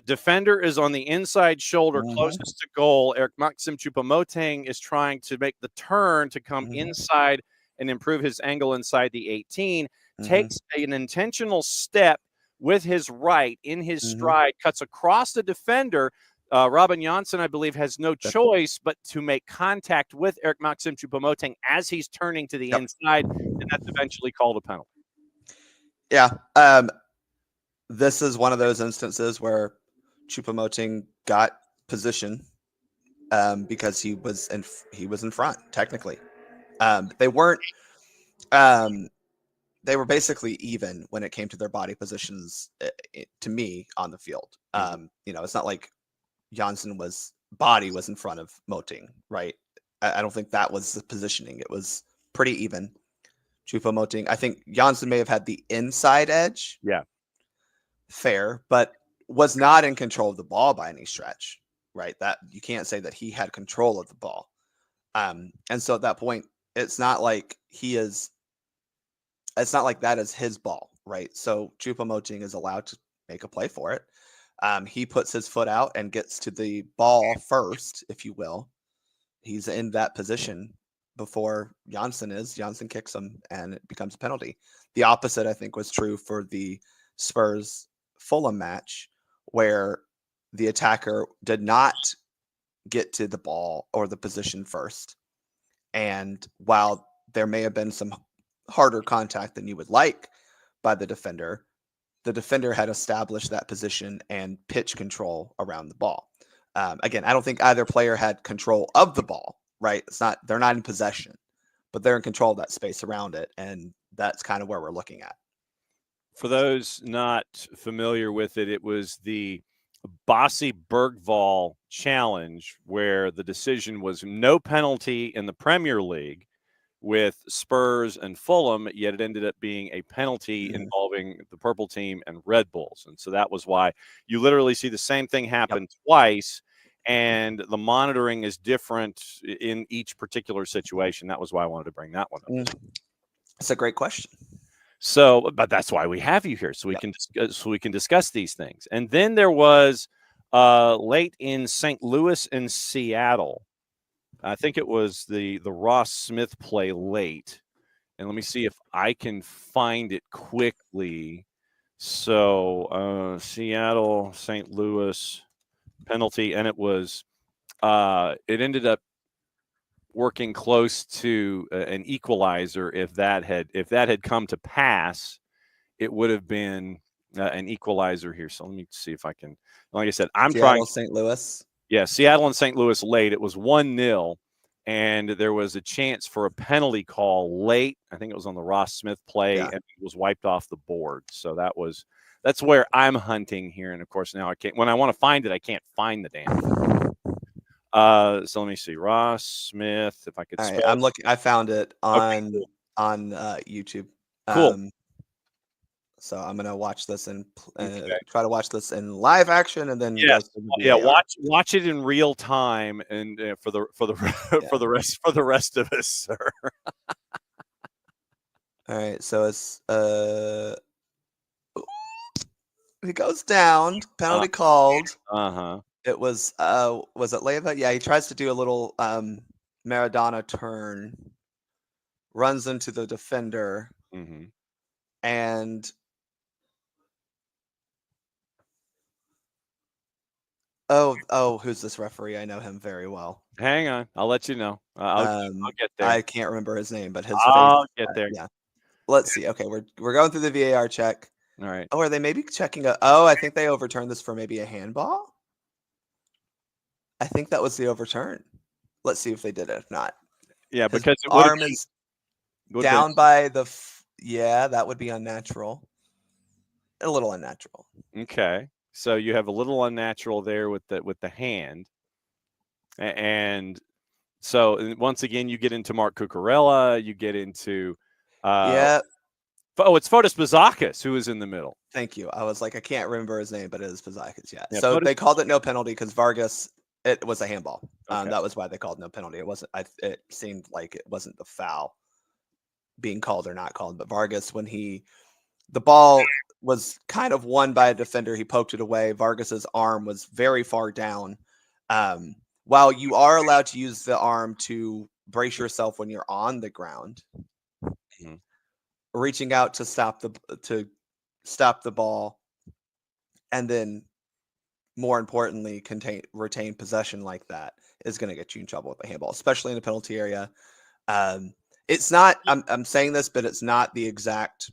Defender is on the inside shoulder closest to goal. Eric Maxim Choupo-Moting is trying to make the turn to come inside and improve his angle inside the 18. Takes an intentional step with his right in his stride, cuts across the defender. Robin Janssen, I believe, has no choice but to make contact with Eric Maxim Choupo-Moting as he's turning to the inside, and that's eventually called a penalty. Yeah. This is one of those instances where Choupo-Moting got position because he was in front technically. They weren't. They were basically even when it came to their body positions. To me, on the field, it's not like Jansson's body was in front of Moting, right? I don't think that was the positioning. It was pretty even. Choupo-Moting, I think Janssen may have had the inside edge. Yeah. Fair, but was not in control of the ball by any stretch, right? That you can't say that he had control of the ball. And so at that point, it's not like that is his ball, right? So Choupo-Moting is allowed to make a play for it. He puts his foot out and gets to the ball first, if you will. He's in that position before Janssen is. Janssen kicks him and it becomes a penalty. The opposite, I think, was true for the Spurs Fulham match, where the attacker did not get to the ball or the position first. And while there may have been some harder contact than you would like by the defender had established that position and pitch control around the ball. Again, I don't think either player had control of the ball, right? They're not in possession, but they're in control of that space around it. And that's kind of where we're looking at. For those not familiar with it, it was the Bossy Bergvall challenge where the decision was no penalty in the Premier League with Spurs and Fulham, yet it ended up being a penalty involving the Purple Team and Red Bulls. And so that was why you literally see the same thing happen twice, and the monitoring is different in each particular situation. That was why I wanted to bring that one up. It's a great question. So, but that's why we have you here, so we can discuss these things. And then there was late in St. Louis and Seattle. I think it was the Ross Smith play late. And let me see if I can find it quickly. So, Seattle, St. Louis penalty, and it ended up working close to an equalizer. If that had come to pass, it would have been an equalizer here. So let me see if I can. Like I said, I'm Seattle, trying. St. Louis. Yeah, Seattle and St. Louis late. It was 1-0, and there was a chance for a penalty call late. I think it was on the Ross Smith play, and it was wiped off the board. So that's where I'm hunting here. And of course, now I can't. When I want to find it, I can't find the damn thing. So let me see. Ross Smith, if I could spell. I'm looking. I found it on YouTube. Cool. So I'm gonna watch this and try to watch this in live action, and then watch it in real time, and for the rest of us, sir. All right, so it's he goes down, penalty called. It was it Leyva? Yeah, he tries to do a little Maradona turn, runs into the defender, and who's this referee? I know him very well. Hang on, I'll let you know. I'll get there. I can't remember his name, but I'll get there. Yeah. Let's see. Okay, we're going through the VAR check. All right. Oh, are they maybe checking I think they overturned this for maybe a handball. I think that was the overturn. Let's see if they did it. If not, Yeah, His because it arm is would have down by the. Yeah, that would be unnatural. A little unnatural. been okay. So you have a little unnatural there with the hand, and so once again you get into Mark Cucurella, you get into Yeah. it's Fotis Bazakis who is in the middle. Thank you. I was like, I can't remember his name, but it is Pizakis. Yeah. Yeah, So Fotis- they called it no penalty because Vargas. It was a handball. Okay. That was why they called no penalty. It wasn't. It seemed like it wasn't the foul being called or not called, but Vargas, when the ball was kind of won by a defender, he poked it away. Vargas's arm was very far down. While you are allowed to use the arm to brace yourself when you're on the ground, Mhm. reaching out to stop the ball, and then more importantly, retain possession like that is going to get you in trouble with the handball, especially in the penalty area. It's not. I'm saying this, but it's not the exact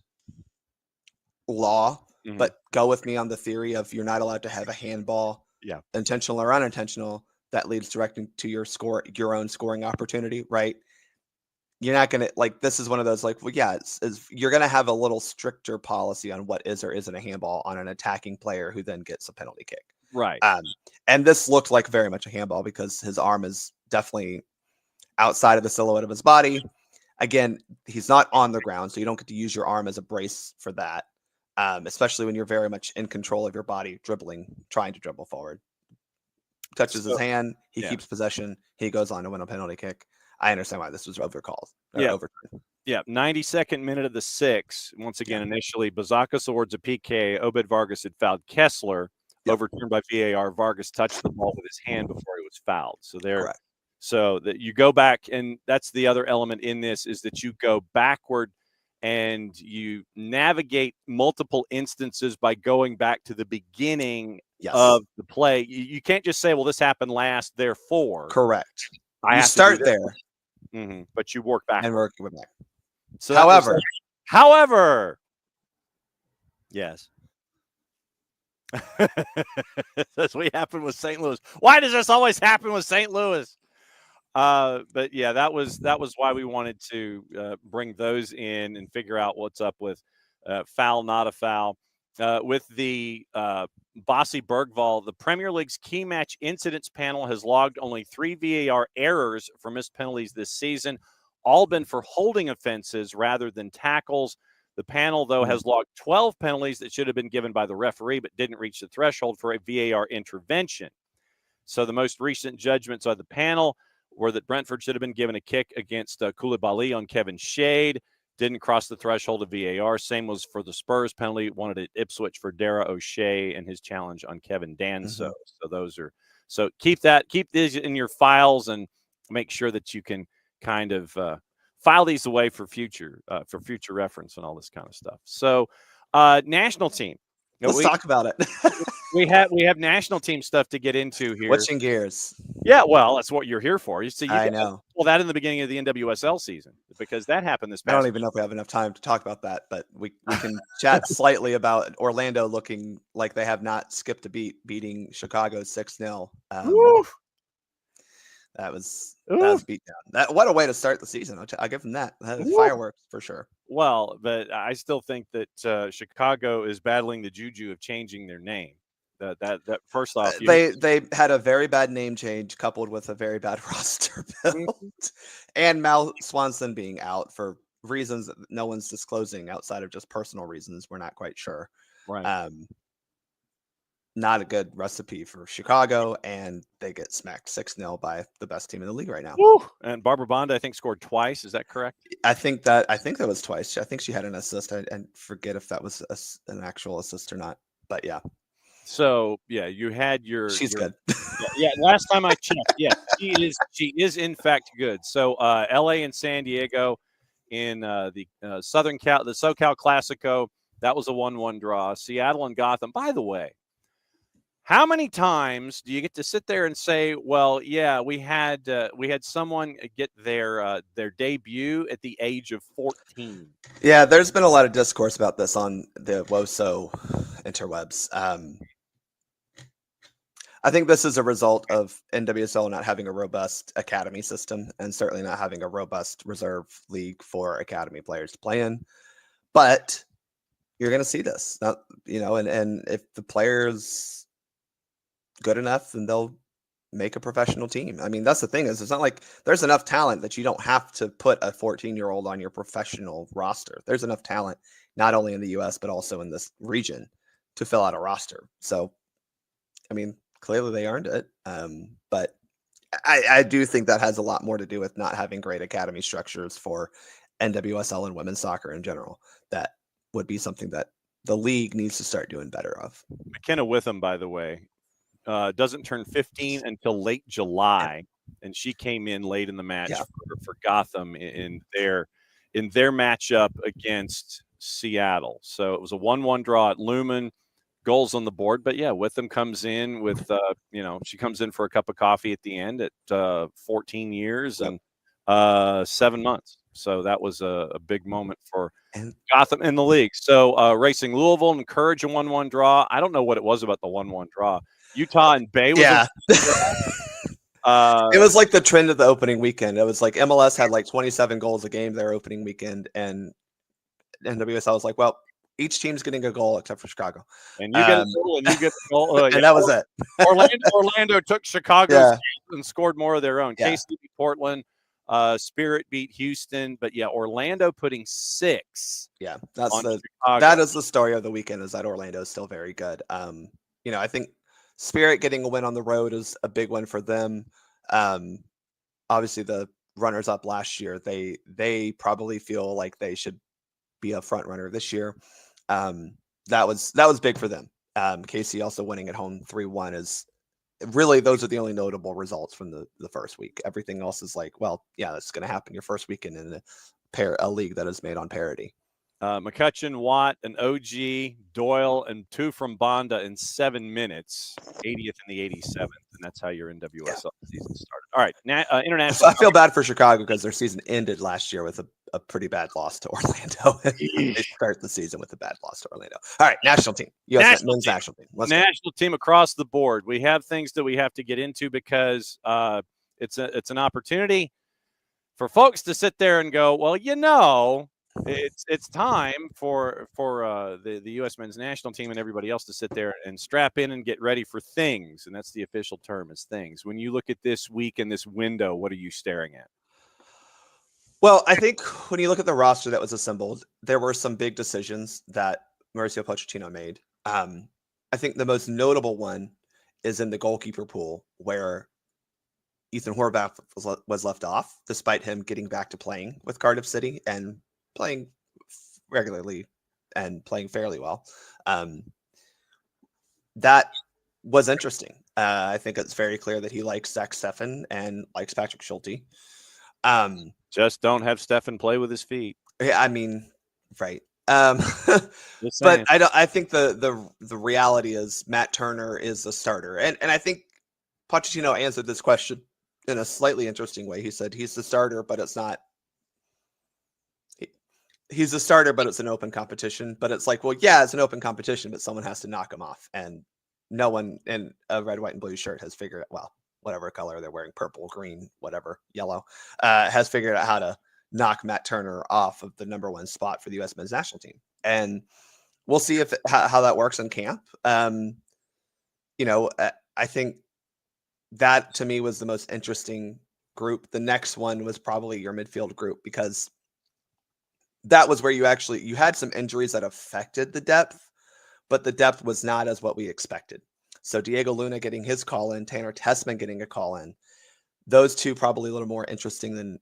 law. Mhm. But go with me on the theory of you're not allowed to have a handball, Yeah. intentional or unintentional, that leads directly to your own scoring opportunity, right? You're not going to like, this is one of those like, well, yeah, you're going to have a little stricter policy on what is or isn't a handball on an attacking player who then gets a penalty kick. Right. And this looked like very much a handball because his arm is definitely outside of the silhouette of his body. Again, he's not on the ground, so you don't get to use your arm as a brace for that, especially when you're very much in control of your body, trying to dribble forward. Touches his hand, he keeps possession, he goes on to win a penalty kick. I understand why this was overcalled. Overturned. Yeah, 92nd minute of the 6th. Once again, initially, Bazakis awards a PK. Obed Vargas had fouled Kessler, overturned by VAR. Vargas touched the ball with his hand before he was fouled. So Correct. So that you go back, and that's the other element in this is that you go backward and you navigate multiple instances by going back to the beginning of the play. You can't just say, well, this happened last, therefore. Correct. I you have start to do there. Mm-hmm. But you work back. And work back. So however, yes. That's what happened with St. Louis. Why does this always happen with St. Louis? But yeah, that was why we wanted to bring those in and figure out what's up with foul, not a foul. With the Bossy Bergvall, the Premier League's key match incidents panel has logged only 3 VAR errors for missed penalties this season, all been for holding offenses rather than tackles. The panel, though, has logged 12 penalties that should have been given by the referee but didn't reach the threshold for a VAR intervention. So the most recent judgments of the panel were that Brentford should have been given a kick against Koulibaly on Kevin Shade. Didn't cross the threshold of VAR. Same was for the Spurs penalty. Wanted at Ipswich for Dara O'Shea and his challenge on Kevin Danso. So those are keep these in your files and make sure that you can kind of file these away for future reference and all this kind of stuff. So national team. Let's talk about it. we have national team stuff to get into here. Switching gears. Yeah, well, that's what you're here for. I know. Well, that in the beginning of the NWSL season because that happened this past. I don't even know if we have enough time to talk about that, but we can chat slightly about Orlando looking like they have not skipped a beat, beating Chicago 6-0. That was beat down. What a way to start the season. I'll give them that. Fireworks for sure. Well, but I still think that Chicago is battling the juju of changing their name. That first off, they had a very bad name change coupled with a very bad roster build, and Mal Swanson being out for reasons that no one's disclosing outside of just personal reasons. We're not quite sure. Right. Not a good recipe for Chicago, and they get smacked 6-0 by the best team in the league right now. Woo! And Barbara Bond, I think, scored twice. Is that correct? I think that was twice. I think she had an assist. I forget if that was an actual assist or not. But yeah. So yeah, you had She's good. Yeah. Last time I checked, yeah, she is in fact good. So LA and San Diego in the SoCal Classico, that was a 1-1 draw. Seattle and Gotham. By the way, how many times do you get to sit there and say, well, yeah, we had someone get their debut at the age of 14? Yeah, there's been a lot of discourse about this on the WOSO interwebs. I think this is a result of NWSL not having a robust academy system and certainly not having a robust reserve league for academy players to play in. But you're going to see this, not, and if the player's good enough, then they'll make a professional team. I mean, that's the thing is, it's not like there's enough talent that you don't have to put a 14-year-old on your professional roster. There's enough talent, not only in the US, but also in this region to fill out a roster. So, I mean, clearly they earned it. But I do think that has a lot more to do with not having great academy structures for NWSL and women's soccer in general. That would be something that the league needs to start doing better of. McKenna Witham, by the way, doesn't turn 15 until late July, and she came in late in the match for Gotham in their matchup against Seattle. So it was a 1-1 draw at Lumen. Goals on the board, but yeah, Witham comes in with she comes in for a cup of coffee at the end at 14 years and 7 months. So that was a big moment for Gotham in the league. So Racing Louisville encouraged a 1-1 draw. I don't know what it was about the 1-1 draw. Utah and Bay was it was like the trend of the opening weekend. It was like MLS had like 27 goals a game their opening weekend, and NWSL was like, well, each team's getting a goal except for Chicago. And you get a goal and you get a goal. And that was it. Orlando took Chicago's and scored more of their own. Yeah. KC beat Portland. Spirit beat Houston. But yeah, Orlando putting 6. Yeah, that is the story of the weekend, is that Orlando is still very good. I think Spirit getting a win on the road is a big one for them. Obviously the runners up last year, they probably feel like they should be a front runner this year. That was big for them. KC also winning at home 3-1 is really, those are the only notable results from the first week. Everything else is like, well, yeah, that's going to happen your first weekend in a league that is made on parity. McCutcheon, Watt, an OG, Doyle, and 2 from Bonda in 7 minutes, 80th and the 87th, and that's how your NWSL season started. All right, international. So I feel bad for Chicago because their season ended last year with a pretty bad loss to Orlando. They start the season with a bad loss to Orlando. All right, national team. US men's national team. National team across the board. We have things that we have to get into because it's an opportunity for folks to sit there and go, well, it's time for the U.S. men's national team and everybody else to sit there and strap in and get ready for things. And that's the official term, is things. When you look at this week and this window, what are you staring at? Well, I think when you look at the roster that was assembled, there were some big decisions that Mauricio Pochettino made. I think the most notable one is in the goalkeeper pool, where Ethan Horvath was left off, despite him getting back to playing with Cardiff City and playing regularly and playing fairly well. That was interesting. I think it's very clear that he likes Zach Steffen and likes Patrick Schulte. Just don't have Steffen play with his feet. Yeah, I mean, right. But I think the reality is Matt Turner is the starter. And I think Pochettino answered this question in a slightly interesting way. He said he's the starter, but it's not. He's a starter, but it's an open competition. But it's like, well, yeah, it's an open competition, but someone has to knock him off. And no one in a red, white, and blue shirt has figured out, well, whatever color they're wearing, purple, green, whatever, yellow, has figured out how to knock Matt Turner off of the number 1 spot for the U.S. men's national team. And we'll see how that works in camp. I think that to me was the most interesting group. The next one was probably your midfield group, because that was where you had some injuries that affected the depth, but the depth was not as what we expected. So Diego Luna getting his call in, Tanner Tessman getting a call in. Those two probably a little more interesting than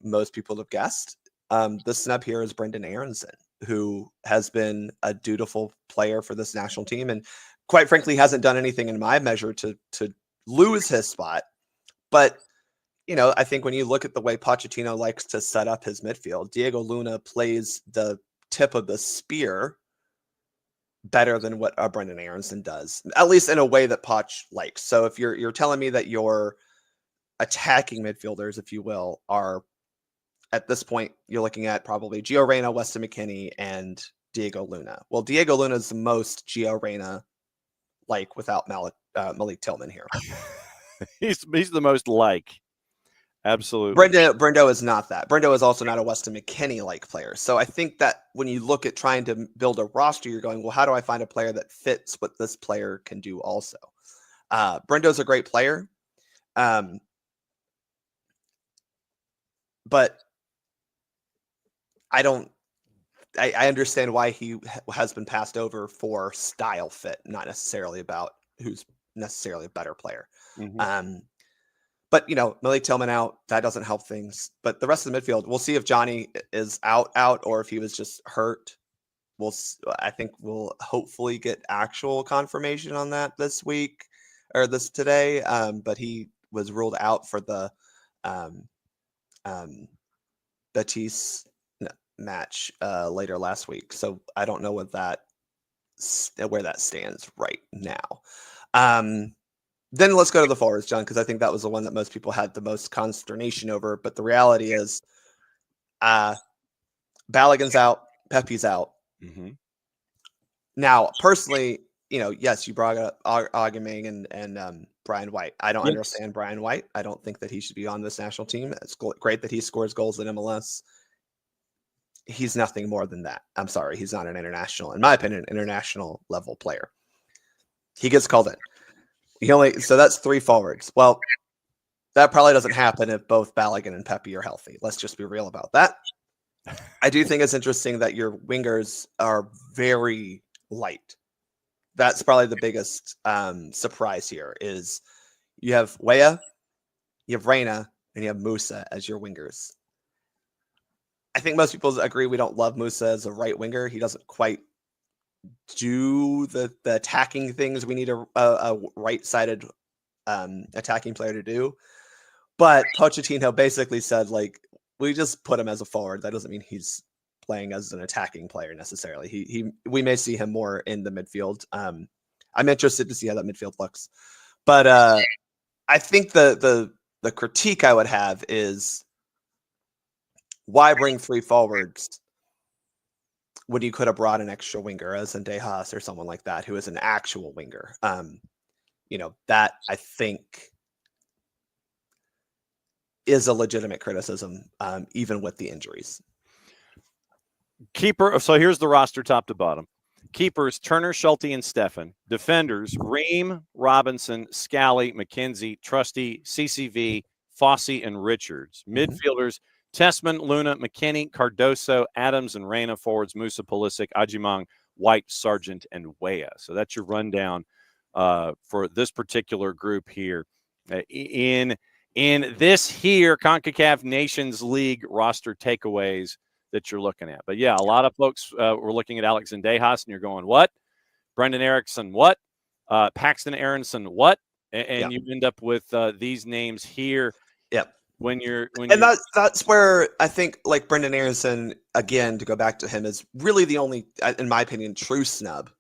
most people have guessed. The snub here is Brendan Aronson, who has been a dutiful player for this national team and quite frankly hasn't done anything in my measure to lose his spot. But I think when you look at the way Pochettino likes to set up his midfield, Diego Luna plays the tip of the spear better than what Brendan Aronson does, at least in a way that Poch likes. So if you're telling me that your attacking midfielders, if you will, are at this point, you're looking at probably Gio Reyna, Weston McKennie, and Diego Luna. Well, Diego Luna is the most Gio Reyna like without Malik Tillman here. He's the most like. Absolutely. Brendo is not that. Brendo is also not a Weston McKennie-like player. So I think that when you look at trying to build a roster, you're going, well, how do I find a player that fits what this player can do also? Brendo's a great player. But I understand why he has been passed over for style fit, not necessarily about who's necessarily a better player. Mm-hmm. But, Malik Tillman out, that doesn't help things. But the rest of the midfield, we'll see if Johnny is out, or if he was just hurt. I think we'll hopefully get actual confirmation on that this week or today. But he was ruled out for the Betis match later last week. So I don't know where that stands right now. Then let's go to the forwards, John, because I think that was the one that most people had the most consternation over. But the reality is, Balogun's out, Pepe's out. Mm-hmm. Now, personally, yes, you brought up Agamang and Brian White. I don't understand Brian White. I don't think that he should be on this national team. It's great that he scores goals in MLS. He's nothing more than that. I'm sorry, he's not an international, in my opinion, international level player. He gets called in. So that's 3 forwards. Well, that probably doesn't happen if both Balogun and Pepe are healthy. Let's just be real about that. I do think it's interesting that your wingers are very light. That's probably the biggest surprise here is you have Weah, you have Reyna, and you have Musa as your wingers. I think most people agree we don't love Musa as a right winger. He doesn't quite do the attacking things we need a right-sided attacking player to do. But Pochettino basically said, we just put him as a forward. That doesn't mean he's playing as an attacking player necessarily. We may see him more in the midfield. I'm interested to see how that midfield looks. But I think the critique I would have is why bring 3 forwards when you could have brought an extra winger as in Dejas or someone like that who is an actual winger. That I think is a legitimate criticism, even with the injuries. Keeper. So here's the roster top to bottom. Keepers, Turner, Schulte, and Steffen. Defenders, Ream, Robinson, Scally, McKenzie, Trusty, CCV, Fossey, and Richards. Midfielders, Tessman, Luna, McKinney, Cardoso, Adams, and Reyna. Forwards, Musa, Pulisic, Ajimang, White, Sargent, and Weah. So that's your rundown for this particular group here. In this here CONCACAF Nations League roster takeaways that you're looking at. But yeah, a lot of folks were looking at Alex Zendejas, and you're going, what? Brendan Erickson, what? Paxton Aronson, what? And you end up with these names here. Yep. That's where I think Brendan Aronson, again, to go back to him, is really the only, in my opinion, true snub,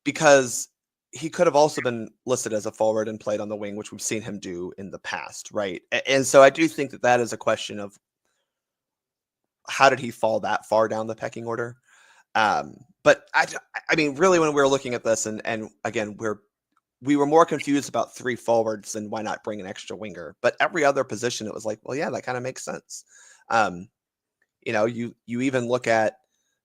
because he could have also been listed as a forward and played on the wing, which we've seen him do in the past, right? And so I do think that is a question of how did he fall that far down the pecking order? But I mean, really, when we were looking at this, and again, we were more confused about 3 forwards and why not bring an extra winger. But every other position, it was like, well, yeah, that kind of makes sense. You even look at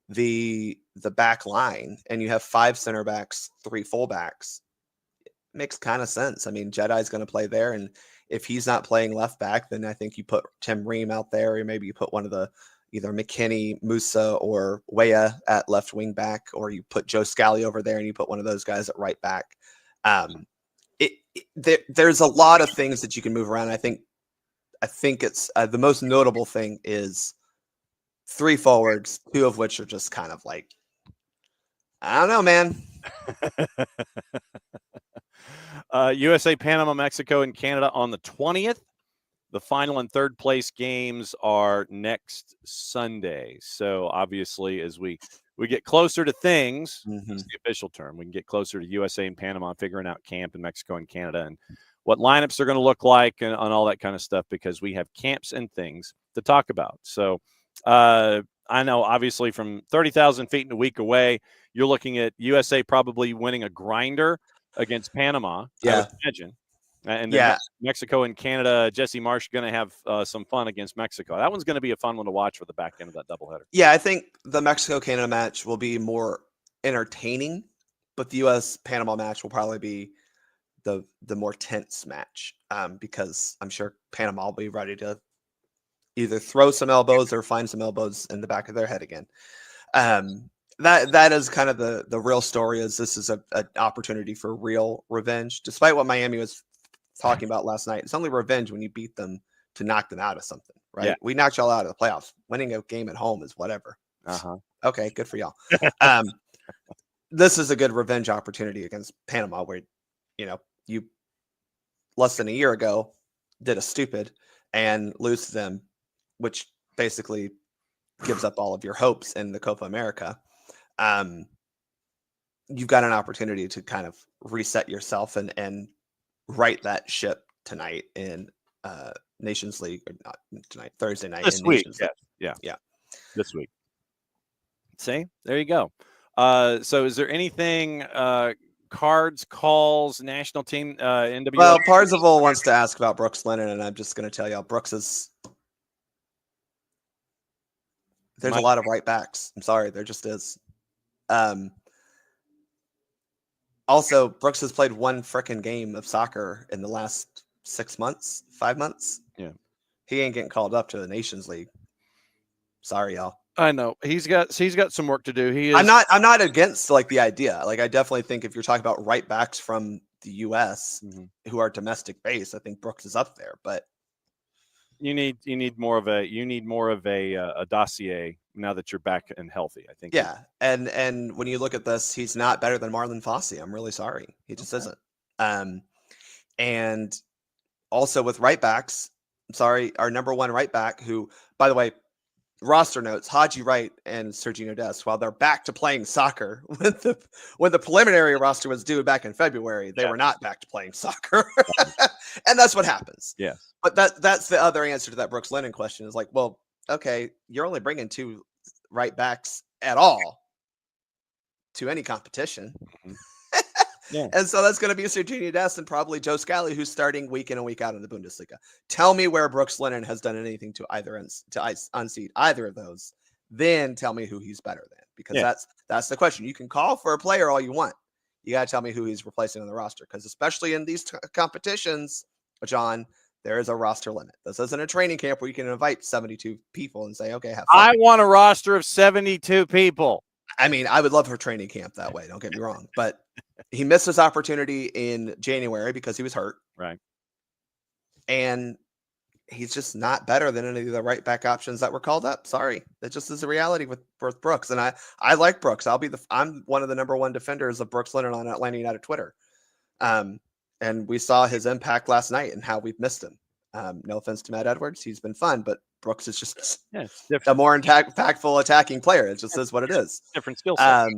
the back line, and you have 5 center backs, 3 fullbacks. It makes kind of sense. I mean, Jedi's going to play there, and if he's not playing left back, then I think you put Tim Ream out there, or maybe you put one of the either McKinney, Musa, or Weah at left wing back, or you put Joe Scally over there and you put one of those guys at right back. There's a lot of things that you can move around. I think it's the most notable thing is 3 forwards, 2 of which are just kind of like, I don't know, man. USA, Panama, Mexico, and Canada on the 20th. The final and third place games are next Sunday. So obviously, as we get closer to things, that's the official term, we can get closer to USA and Panama, figuring out camp in Mexico and Canada and what lineups are going to look like and all that kind of stuff, because we have camps and things to talk about. So I know, obviously, from 30,000 feet and a week away, you're looking at USA probably winning a grinder against Panama. I Yeah. would imagine. And then Yeah. Mexico and Canada, Jesse Marsh going to have some fun against Mexico. That one's going to be a fun one to watch for the back end of that doubleheader. Yeah, I think the Mexico-Canada match will be more entertaining, but the U.S.-Panama match will probably be the more tense match, because I'm sure Panama will be ready to either throw some elbows or find some elbows in the back of their head again. That is kind of the real story. Is this is an opportunity for real revenge, despite what Miami was talking about last night. It's only revenge when you beat them to knock them out of something, right? Yeah. We knocked y'all out of the playoffs. Winning a game at home is whatever. Okay, good for y'all. This is a good revenge opportunity against Panama, where you less than a year ago did a stupid and lose to them, which basically gives up all of your hopes in the Copa America. You've got an opportunity to kind of reset yourself and right that ship tonight in Nations League, or not tonight, Thursday night This in week. Nations Yeah. Yeah. This week. See, there you go. So is there anything, cards, calls, national team, NWL? Well, Parzival wants to ask about Brooks Lennon, and I'm just going to tell y'all, Brooks is. There's a lot of right backs. I'm sorry, there just is. Also, Brooks has played one frickin' game of soccer in the last 5 months. Yeah. He ain't getting called up to the Nations League. Sorry, y'all. I know he's got some work to do. He is. I'm not against like the idea. Like, I definitely think if you're talking about right backs from the U.S. who are domestic based, I think Brooks is up there. But you need more of a dossier now that you're back and healthy. I think. Yeah, and when you look at this, he's not better than Marlon Fossey. I'm really sorry, he just isn't. And also with right backs, I'm sorry, our number one right back, who, by the way, roster notes, Haji Wright and Serginho Dest, while they're back to playing soccer, when the preliminary roster was due back in February, they were not back to playing soccer. And that's what happens. Yes. But that's the other answer to that Brooks Lennon question, is like, well, okay, you're only bringing two right backs at all to any competition. Yeah. And so that's going to be Serginho Dest and probably Joe Scally, who's starting week in and week out in the Bundesliga. Tell me where Brooks Lennon has done anything to unseat either of those. Then tell me who he's better than, because that's the question. You can call for a player all you want. You got to tell me who he's replacing on the roster, because especially in these competitions, John, there is a roster limit. This isn't a training camp where you can invite 72 people and say, okay, have fun. I want a roster of 72 people. I mean, I would love for training camp that way. Don't get me wrong. But he missed his opportunity in January because he was hurt. Right. And he's just not better than any of the right back options that were called up. Sorry. That just is the reality with Brooks. And I like Brooks. I'm one of the number one defenders of Brooks Lennon on Atlanta United Twitter. And we saw his impact last night and how we've missed him. No offense to Matt Edwards. He's been fun, but Brooks is just a more impactful attacking player. It just is what it is. Different skill set.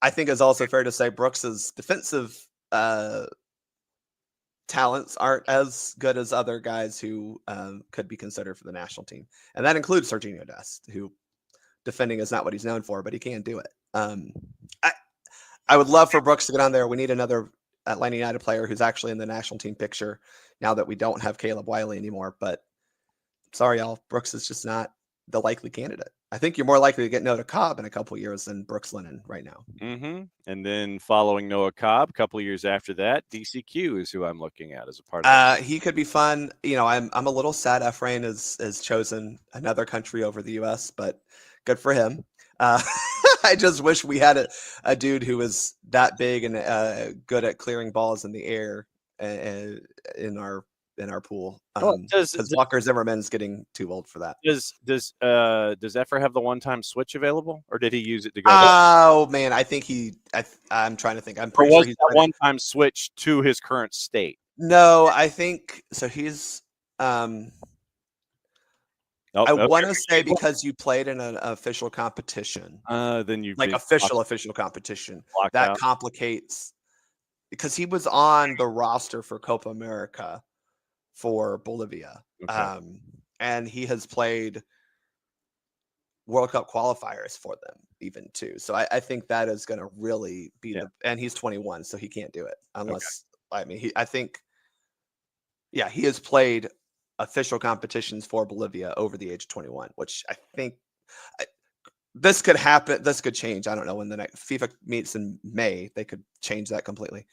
I think it's also fair to say Brooks's defensive talents aren't as good as other guys who could be considered for the national team. And that includes Serginho Dest, who defending is not what he's known for, but he can do it. I would love for Brooks to get on there. We need another Atlanta United player who's actually in the national team picture now that we don't have Caleb Wiley anymore. But sorry, y'all, Brooks is just not the likely candidate. I think you're more likely to get Noah Cobb in a couple of years than Brooks Lennon right now. And then following Noah Cobb, a couple of years after that, DCQ is who I'm looking at as a part of he could be fun. I'm a little sad Efrain has chosen another country over the U.S., but good for him. I just wish we had a dude who was that big and good at clearing balls in the air in our pool. Because Walker Zimmerman's getting too old for that. Does Efra have the one-time switch available, or did he use it to go? Oh man, I think I'm trying to think. I'm pretty sure he's that one-time switch to his current state. No, I think so. He's I want to say because you played in an official competition. Then you like official competition that out. Complicates because he was on the roster for Copa America for Bolivia, and he has played World Cup qualifiers for them even too. So I think that is going to really be and he's 21, so he can't do it unless, I mean, I think, he has played official competitions for Bolivia over the age of 21, which I think this could happen. This could change. I don't know when the next FIFA meets in May, they could change that completely.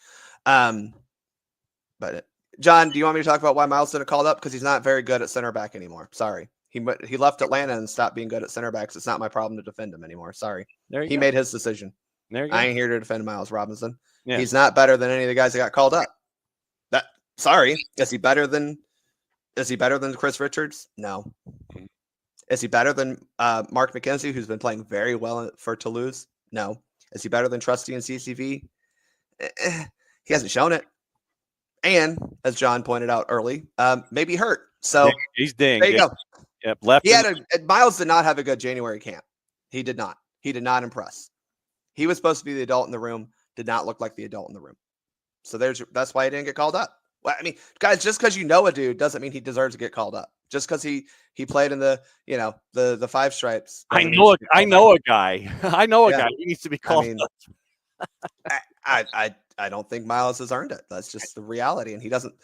But John, do you want me to talk about why Miles didn't called up? Because he's not very good at center back anymore. Sorry. He left Atlanta and stopped being good at center backs. It's not my problem to defend him anymore. Sorry. He made his decision. There you go. I ain't here to defend Miles Robinson. Yeah. He's not better than any of the guys that got called up. Sorry. Is he better than Chris Richards? No. Is he better than Mark McKenzie, who's been playing very well for Toulouse? No. Is he better than Trusty and CCV? He hasn't shown it. And as John pointed out early, maybe hurt. So he's dinged. There you go. Yep, left. Miles did not have a good January camp. He did not. He did not impress. He was supposed to be the adult in the room. Did not look like the adult in the room. So that's why he didn't get called up. Well, I mean, guys, just because you know a dude doesn't mean he deserves to get called up. Just because he played in the five stripes. I know a guy. I know a guy. He needs to be called up. I don't think Miles has earned it. That's just the reality, and he doesn't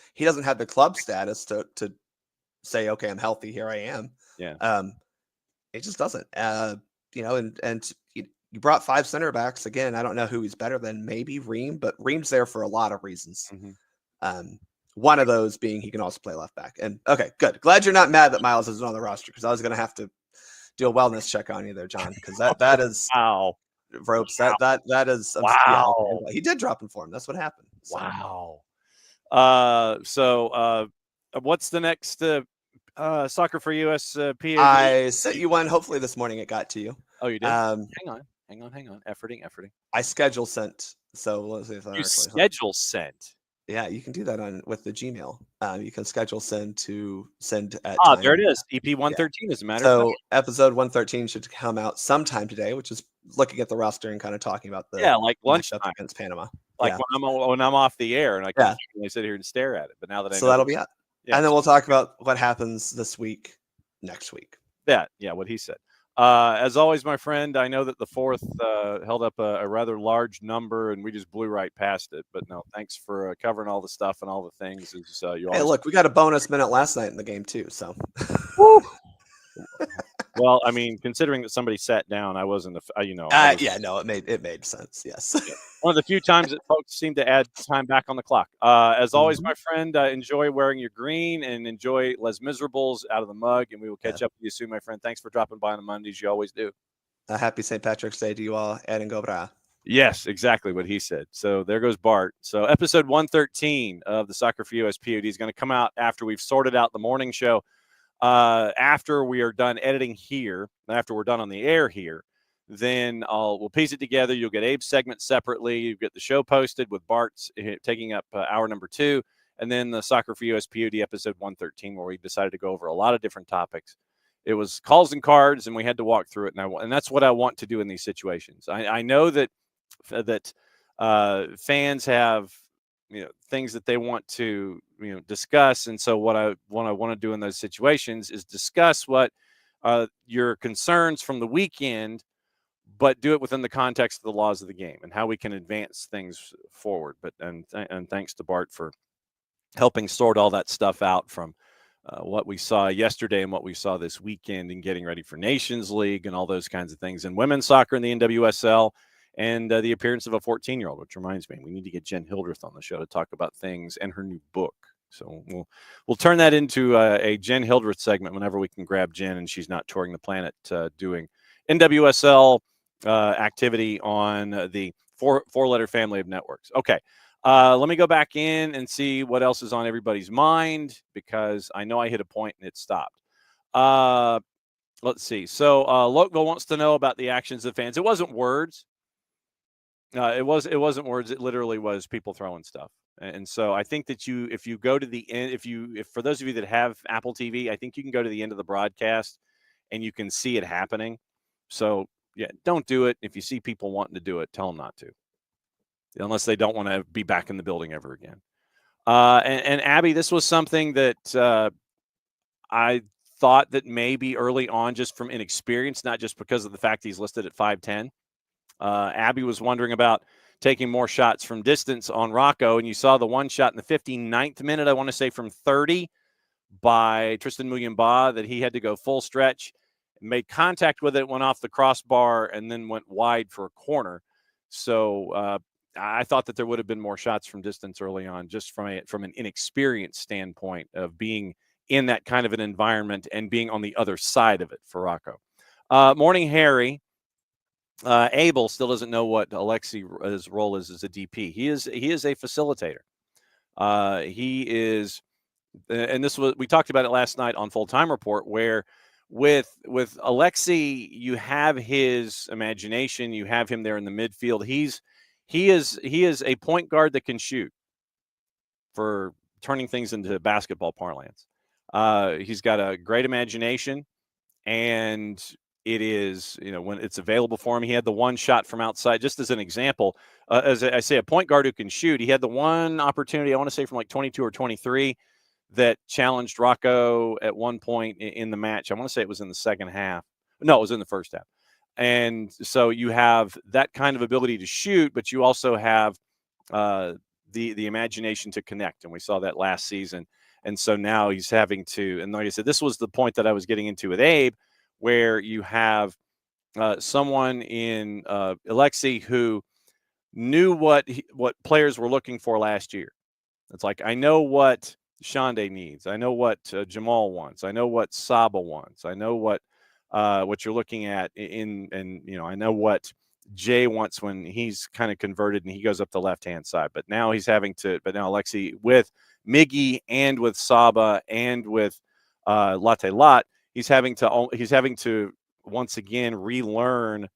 have the club status to say, okay, I'm healthy, here I am. Yeah. It just doesn't. And you brought 5 center backs again. I don't know who he's better than. Maybe Ream, but Ream's there for a lot of reasons. Mm-hmm. One of those being he can also play left back. And okay, good. Glad you're not mad that Miles isn't on the roster, because I was going to have to do a wellness check on you there, John, because that is wow. Ropes. That is wow. Yeah, he did drop in form. That's what happened. So. Wow. So what's the next Soccer for US PA? I sent you one. Hopefully this morning it got to you. Oh, you did? Hang on. Efforting. I schedule sent. So let's see if you schedule sent. Yeah, you can do that with the Gmail. You can schedule send at time. There it is. EP 113 as a matter of fact. Episode 113 should come out sometime today, which is looking at the roster and kind of talking about the like lunchtime against Panama. Like when I'm off the air and I can sit here and stare at it. But now that I know that'll be it. Yeah. And then we'll talk about what happens this week, next week. Yeah, what he said. As always, my friend, I know that the fourth held up a rather large number, and we just blew right past it. But no, thanks for covering all the stuff and all the things. Hey, look, we got a bonus minute last night in the game too. So, well, I mean, considering that somebody sat down, I wasn't. It made sense. Yes, one of the few times that folks seem to add time back on the clock. As always, my friend, enjoy wearing your green and enjoy Les Miserables out of the mug, and we will catch up with you soon, my friend. Thanks for dropping by on the Mondays. You always do. Happy St. Patrick's Day to you all, and go bra. Yes, exactly what he said. So there goes Bart. So episode 113 of the Soccer for US POD is going to come out after we've sorted out the morning show. After we are done editing here, after we're done on the air here, then we'll piece it together. You'll get Abe's segment separately. You get the show posted with Bart's taking up hour number 2, and then the Soccer for US POD episode 113, where we decided to go over a lot of different topics. It was calls and cards, and we had to walk through it, and that's what I want to do in these situations. I know that fans have things that they want to discuss, and so what I want to do in those situations is discuss what your concerns from the weekend, but do it within the context of the laws of the game and how we can advance things forward. But and thanks to Bart for helping sort all that stuff out from what we saw yesterday and what we saw this weekend and getting ready for Nations League and all those kinds of things, and women's soccer in the NWSL. And the appearance of a 14-year-old, which reminds me, we need to get Jen Hildreth on the show to talk about things and her new book. So we'll turn that into a Jen Hildreth segment whenever we can grab Jen and she's not touring the planet doing NWSL activity on the four-letter family of networks. Okay, let me go back in and see what else is on everybody's mind, because I know I hit a point and it stopped. Let's see. So Lokeville wants to know about the actions of fans. It wasn't words. It wasn't words. It literally was people throwing stuff. And so I think that if you go to the end, if for those of you that have Apple TV, I think you can go to the end of the broadcast and you can see it happening. So yeah, don't do it. If you see people wanting to do it, tell them not to, unless they don't want to be back in the building ever again. And Abby, this was something that I thought that maybe early on, just from inexperience, not just because of the fact he's listed at 5'10", Abby was wondering about taking more shots from distance on Rocco, and you saw the one shot in the 59th minute, I want to say from 30, by Tristan Muyumba, that he had to go full stretch, made contact with it, went off the crossbar, and then went wide for a corner. So I thought that there would have been more shots from distance early on, just from an inexperienced standpoint of being in that kind of an environment and being on the other side of it for Rocco. Morning, Harry. Abel still doesn't know what Alexi's role is as a DP. He is a facilitator. He is, and this was, we talked about it last night on Full Time Report, where with Alexi, you have his imagination, you have him there in the midfield. He is a point guard that can shoot, for turning things into basketball parlance. He's got a great imagination, and it is, when it's available for him. He had the one shot from outside, just as an example. As I say, a point guard who can shoot. He had the one opportunity, I want to say from like 22 or 23, that challenged Rocco at one point in the match. I want to say it was in the second half. No, it was in the first half. And so you have that kind of ability to shoot, but you also have the imagination to connect. And we saw that last season. And so now he's having to, and like I said, this was the point that I was getting into with Abe, where you have someone in Alexi who knew what players were looking for last year. It's like, I know what Shonda needs. I know what Jamal wants. I know what Saba wants. I know what you're looking at I know what Jay wants when he's kind of converted and he goes up the left-hand side. But now Alexi, with Miggy and with Saba and with Latte Lot, he's having to once again relearn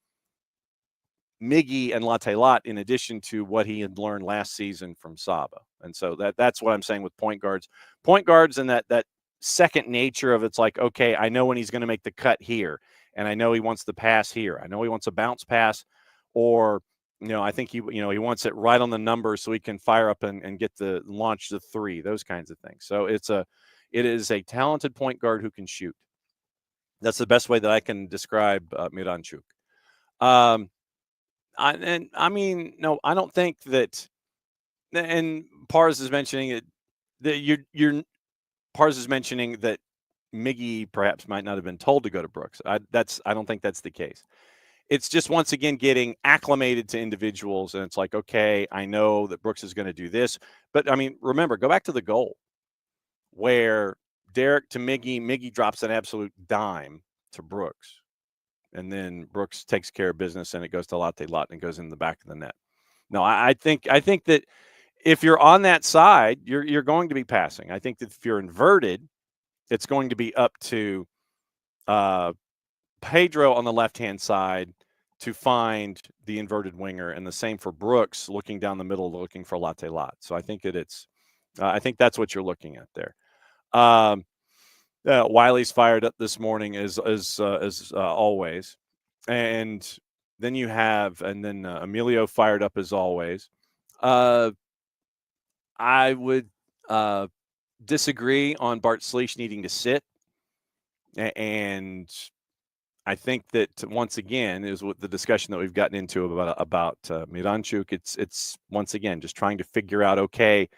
Miggy and Latte Lot, in addition to what he had learned last season from Saba. And so that's what I'm saying with point guards, and that second nature of, it's like, okay, I know when he's going to make the cut here, and I know he wants the pass here. I know he wants a bounce pass, or I think he wants it right on the number so he can fire up and get the launch the three, those kinds of things. So it is a talented point guard who can shoot. That's the best way that I can describe Miranchuk. I don't think that. And Pars is mentioning it. That Pars is mentioning that Miggy perhaps might not have been told to go to Brooks. I don't think that's the case. It's just, once again, getting acclimated to individuals, and it's like, okay, I know that Brooks is going to do this, but remember, go back to the goal where Derek to Miggy drops an absolute dime to Brooks, and then Brooks takes care of business, and it goes to Latte Lot and goes in the back of the net. No, I think that if you're on that side, you're going to be passing. I think that if you're inverted, it's going to be up to Pedro on the left-hand side to find the inverted winger, and the same for Brooks, looking down the middle, looking for Latte Lot. So I think that I think that's what you're looking at there. Wiley's fired up this morning as always, and then Emilio fired up as always. I would disagree on Bart Sleesh needing to sit, and I think that, once again, is what the discussion that we've gotten into about Miranchuk. It's once again just trying to figure out, okay,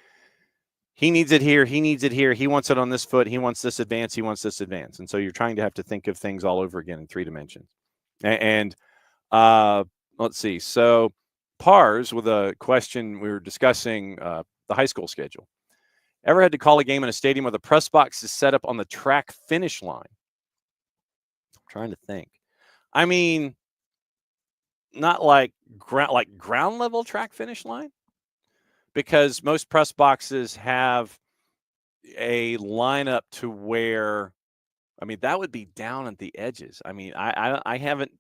he needs it here, he needs it here, he wants it on this foot, he wants this advance, and so you're trying to have to think of things all over again in 3 dimensions. And let's see. So Pars with a question. We were discussing the high school schedule. Ever had to call a game in a stadium where the press box is set up on the track finish line? I'm trying to think. Not like ground level track finish line, because most press boxes have a lineup to where, that would be down at the edges. I haven't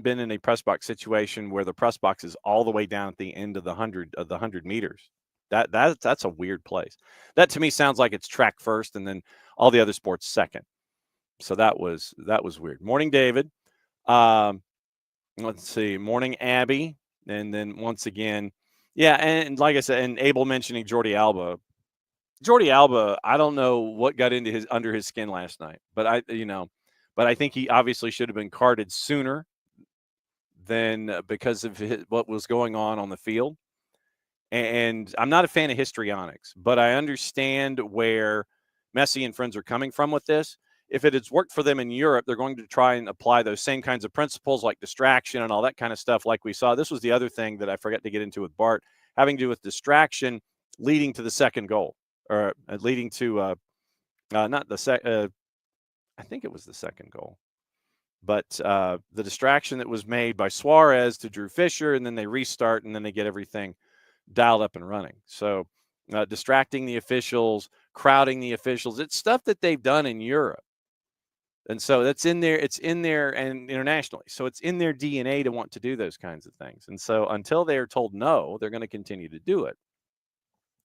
been in a press box situation where the press box is all the way down at the end of the 100 meters. That's a weird place. That to me sounds like it's track first and then all the other sports second. So that was weird. Morning, David. Let's see. Morning, Abby. And then once again, yeah, and like I said, and Abel mentioning Jordi Alba. Jordi Alba, I don't know what got under his skin last night, but I think he obviously should have been carded sooner than because of what was going on the field. And I'm not a fan of histrionics, but I understand where Messi and friends are coming from with this. If it has worked for them in Europe, they're going to try and apply those same kinds of principles like distraction and all that kind of stuff like we saw. This was the other thing that I forgot to get into with Bart, having to do with distraction leading to the second goal, or leading to not the I think it was the second goal. But the distraction that was made by Suarez to Drew Fisher, and then they restart, and then they get everything dialed up and running. So distracting the officials, crowding the officials, it's stuff that they've done in Europe. And so that's in there. It's in there and internationally. So it's in their DNA to want to do those kinds of things. And so until they are told no, they're going to continue to do it.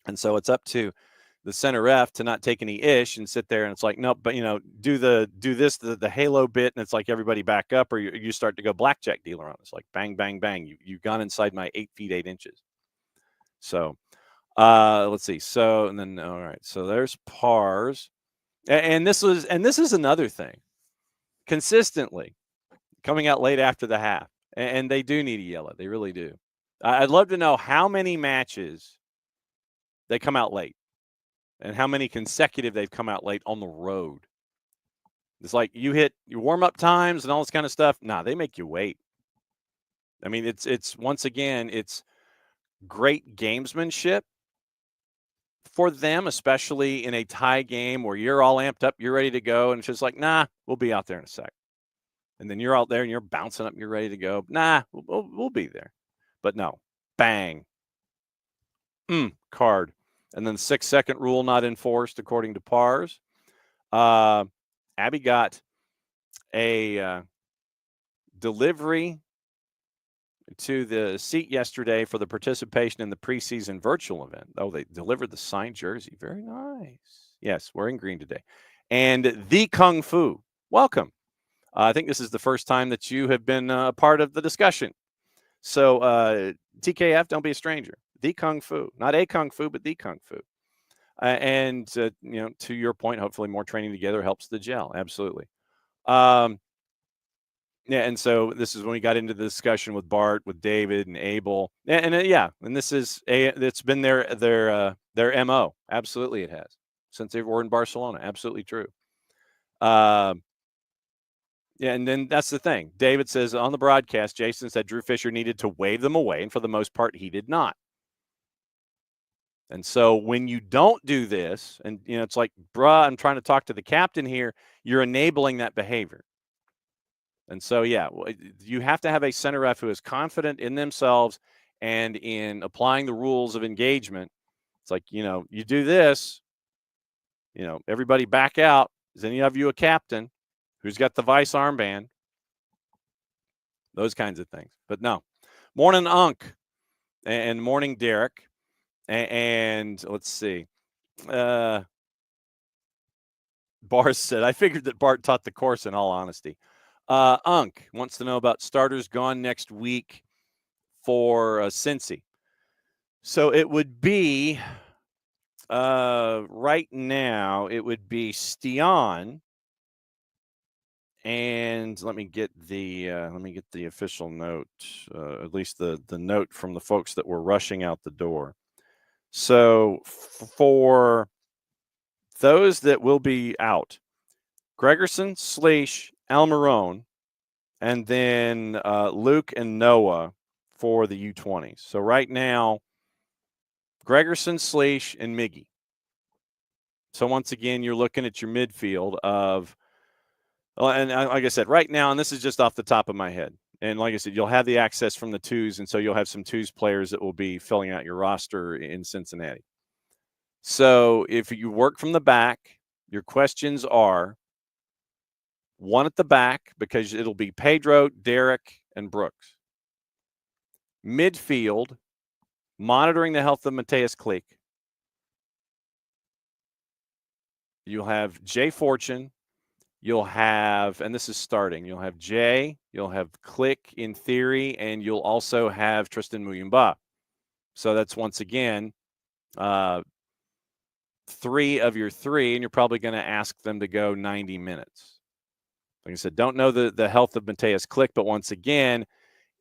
And so it's up to the center ref to not take any ish and sit there and it's like, nope, but do this, the halo bit. And it's like, everybody back up, or you start to go blackjack dealer on. It's like bang, bang, bang. You've gone inside my 8 feet, 8 inches. So let's see. So, and then, all right. So there's pars. And this is another thing, consistently coming out late after the half. And they do need a yellow. They really do. I'd love to know how many matches they come out late and how many consecutive they've come out late on the road. It's like you hit your warm-up times and all this kind of stuff. Nah, they make you wait. I mean, it's once again, it's great gamesmanship for them, especially in a tie game where you're all amped up, you're ready to go, and it's just like, nah, we'll be out there in a sec. And then you're out there and you're bouncing up, you're ready to go. Nah, we'll be there. But no, bang, card. And then 6-second rule not enforced according to pars. Abby got a delivery to the seat yesterday for the participation in the preseason virtual event. Oh, they delivered the signed jersey. Very nice. Yes, wearing green today. And the Kung Fu, welcome. I think this is the first time that you have been a part of the discussion. So TKF, don't be a stranger. The Kung Fu, not a Kung Fu, but the Kung Fu. And to your point, hopefully more training together helps the gel. Absolutely. Yeah, and so this is when we got into the discussion with Bart, with David, and Abel, and this is it's been their MO. Absolutely, it has since they were in Barcelona. Absolutely true. Yeah, and then that's the thing. David says on the broadcast, Jason said Drew Fisher needed to wave them away, and for the most part, he did not. And so when you don't do this, and it's like, bruh, I'm trying to talk to the captain here, you're enabling that behavior. And so, yeah, you have to have a center ref who is confident in themselves and in applying the rules of engagement. It's like, you do this, everybody back out. Is any of you a captain? Who's got the vice armband? Those kinds of things. But no. Morning, Unk, and morning, Derek. And let's see. Bart said, I figured that Bart taught the course, in all honesty. Unk wants to know about starters gone next week for Cincy. So it would be right now, it would be Stian. And let me get the official note, at least the note from the folks that were rushing out the door. So for those that will be out, Gregerson, Sleesh, Almiron, and then Luke and Noah for the U20s. So right now, Gregerson, Sleesh, and Miggy. So once again, you're looking at your midfield of, and like I said, right now, and this is just off the top of my head. And like I said, you'll have the access from the twos, and so you'll have some twos players that will be filling out your roster in Cincinnati. So if you work from the back, your questions are one at the back, because it'll be Pedro, Derek, and Brooks. Midfield, monitoring the health of Mateus Click. You'll have Jay Fortune. You'll have, and this is starting, you'll have Jay, you'll have Click in theory, and you'll also have Tristan Muyumba. So that's once again 3 of your 3, and you're probably going to ask them to go 90 minutes. Like I said, don't know the health of Mateus Click, but once again,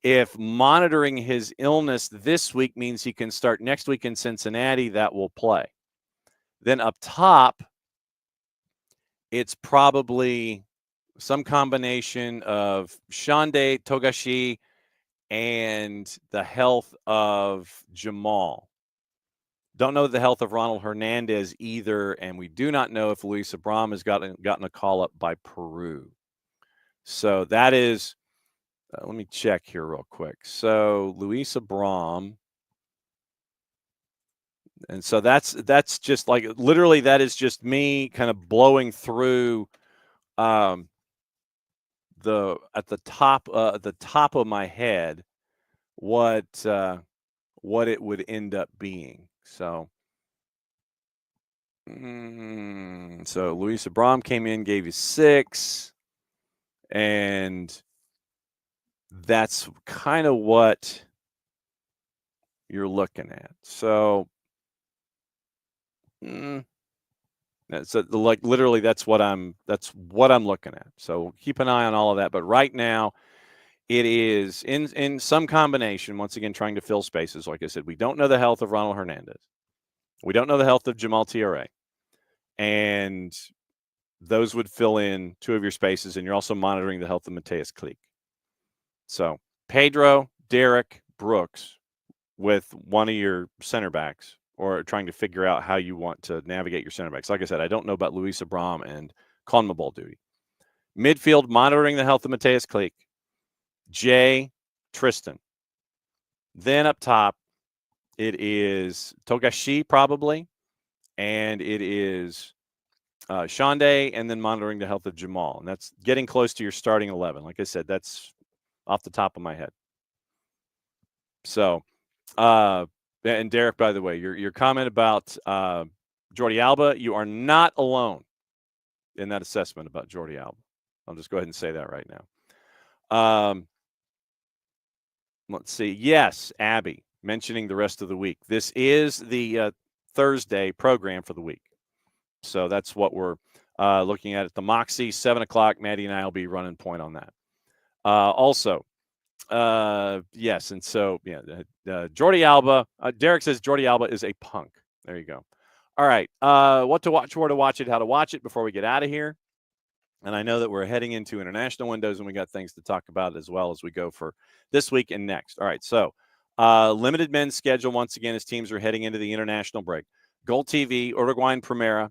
if monitoring his illness this week means he can start next week in Cincinnati, that will play. Then up top, it's probably some combination of Shande, Togashi, and the health of Jamal. Don't know the health of Ronald Hernandez either, and we do not know if Luis Abram has gotten a call up by Peru. So that is, let me check here real quick. So Luis Abram, and so that's just like literally that is just me kind of blowing through at the top of my head what it would end up being. So so Luis Abram came in, gave you 6, and that's kind of what you're looking at. So so like literally that's what I'm looking at. So keep an eye on all of that. But right now it is in some combination, once again, trying to fill spaces. Like I said, we don't know the health of Ronald Hernandez. We don't know the health of Jamal TRA. And those would fill in 2 of your spaces, and you're also monitoring the health of Mateus Click. So Pedro, Derek, Brooks with one of your center backs, or trying to figure out how you want to navigate your center backs. Like I said, I don't know about Luis Abram and CONMEBOL duty. Midfield, monitoring the health of Mateus Click, Jay, Tristan. Then up top, it is Togashi probably, and it is Shande, and then monitoring the health of Jamal. And that's getting close to your starting 11. Like I said, that's off the top of my head. So, and Derek, by the way, your comment about Jordi Alba, you are not alone in that assessment about Jordi Alba. I'll just go ahead and say that right now. Let's see. Yes, Abby, mentioning the rest of the week. This is the Thursday program for the week. So that's what we're looking at the Moxie, 7 o'clock. Maddie and I will be running point on that. Also, yes, and so, yeah, Jordi Alba. Derek says Jordi Alba is a punk. There you go. All right. What to watch, where to watch it, how to watch it before we get out of here. And I know that we're heading into international windows, and we got things to talk about as well as we go for this week and next. All right, so limited men's schedule once again as teams are heading into the international break. Gold TV, Uruguayan Primera,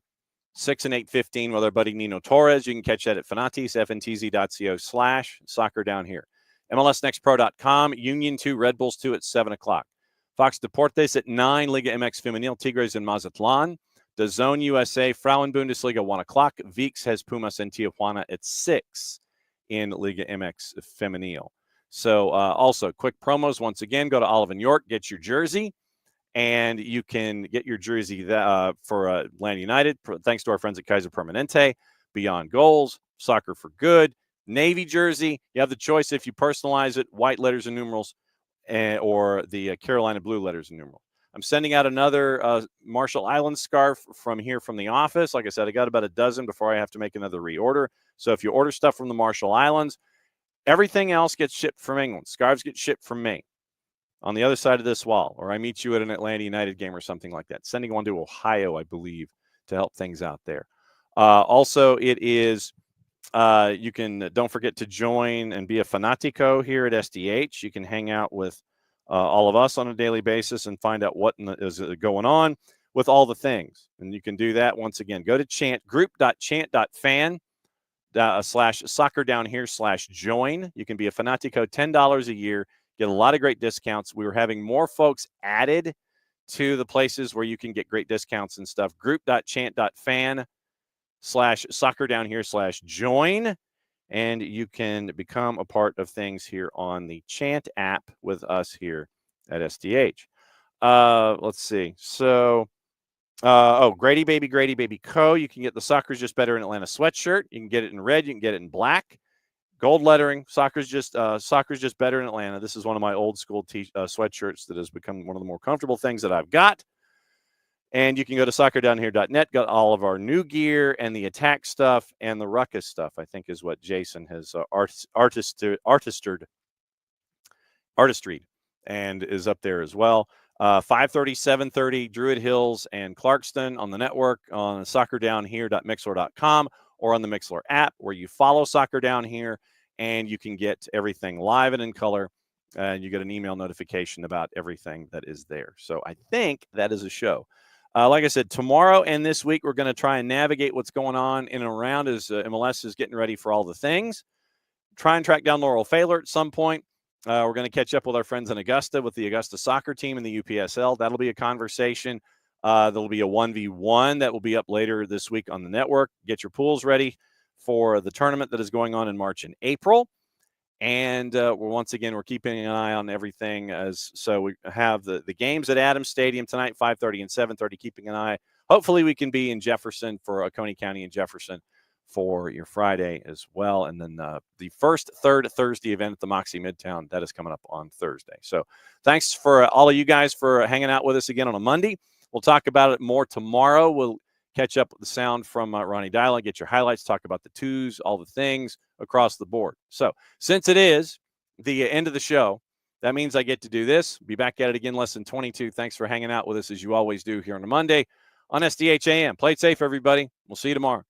6 and 8:15 with our buddy Nino Torres. You can catch that at Fanatis, ftz.co/soccer down here. MLSnextpro.com, Union 2, Red Bulls 2 at 7 o'clock. Fox Deportes at 9, Liga MX Femenil, Tigres in Mazatlan. The Zone USA, Frauen Bundesliga, 1 o'clock. Viks has Pumas and Tijuana at 6 in Liga MX Femenil. So also, quick promos. Once again, go to Olive & York, get your jersey, and you can get your jersey for Atlanta United, thanks to our friends at Kaiser Permanente, Beyond Goals, Soccer for Good, Navy jersey. You have the choice if you personalize it, white letters and numerals, or the Carolina blue letters and numerals. I'm sending out another Marshall Islands scarf from the office. Like I said, I got about a dozen before I have to make another reorder. So if you order stuff from the Marshall Islands, everything else gets shipped from England. Scarves get shipped from me on the other side of this wall, or I meet you at an Atlanta United game or something like that. Sending one to Ohio, I believe, to help things out there. Also, it is you can don't forget to join and be a Fanatico here at SDH. You can hang out with all of us on a daily basis and find out what is going on with all the things. And you can do that once again. Go to group.chant.fan /soccer down here /join. You can be a Fanatico, $10 a year. Get a lot of great discounts. We were having more folks added to the places where you can get great discounts and stuff. Group.chant.fan /soccer down here /join. And you can become a part of things here on the Chant app with us here at SDH. Let's see. So, Grady Baby Co. You can get the Soccer's Just Better in Atlanta sweatshirt. You can get it in red. You can get it in black. Gold lettering. Soccer's Just Better in Atlanta. This is one of my old school sweatshirts that has become one of the more comfortable things that I've got. And you can go to soccerdownhere.net, got all of our new gear and the attack stuff and the ruckus stuff, I think is what Jason has artistried and is up there as well. 5:30, 7:30, Druid Hills and Clarkston on the network on soccerdownhere.mixler.com or on the Mixler app where you follow Soccer Down Here, and you can get everything live and in color. And you get an email notification about everything that is there. So I think that is a show. Like I said, tomorrow and this week, we're going to try and navigate what's going on in and around as MLS is getting ready for all the things. Try and track down Laurel Failer at some point. We're going to catch up with our friends in Augusta with the Augusta soccer team and the UPSL. That'll be a conversation. There'll be a 1v1 that will be up later this week on the network. Get your pools ready for the tournament that is going on in March and April. And we're keeping an eye on everything. So we have the games at Adams Stadium tonight, 5:30 and 7:30, keeping an eye. Hopefully we can be in Jefferson for Oconee County and Jefferson for your Friday as well. And then the third Thursday event at the Moxie Midtown, that is coming up on Thursday. So thanks for all of you guys for hanging out with us again on a Monday. We'll talk about it more tomorrow. We'll catch up with the sound from Ronnie Dyla, get your highlights, talk about the twos, all the things across the board. So since it is the end of the show, that means I get to do this. Be back at it again, lesson 22. Thanks for hanging out with us as you always do here on a Monday on SDHAM. Play it safe, everybody. We'll see you tomorrow.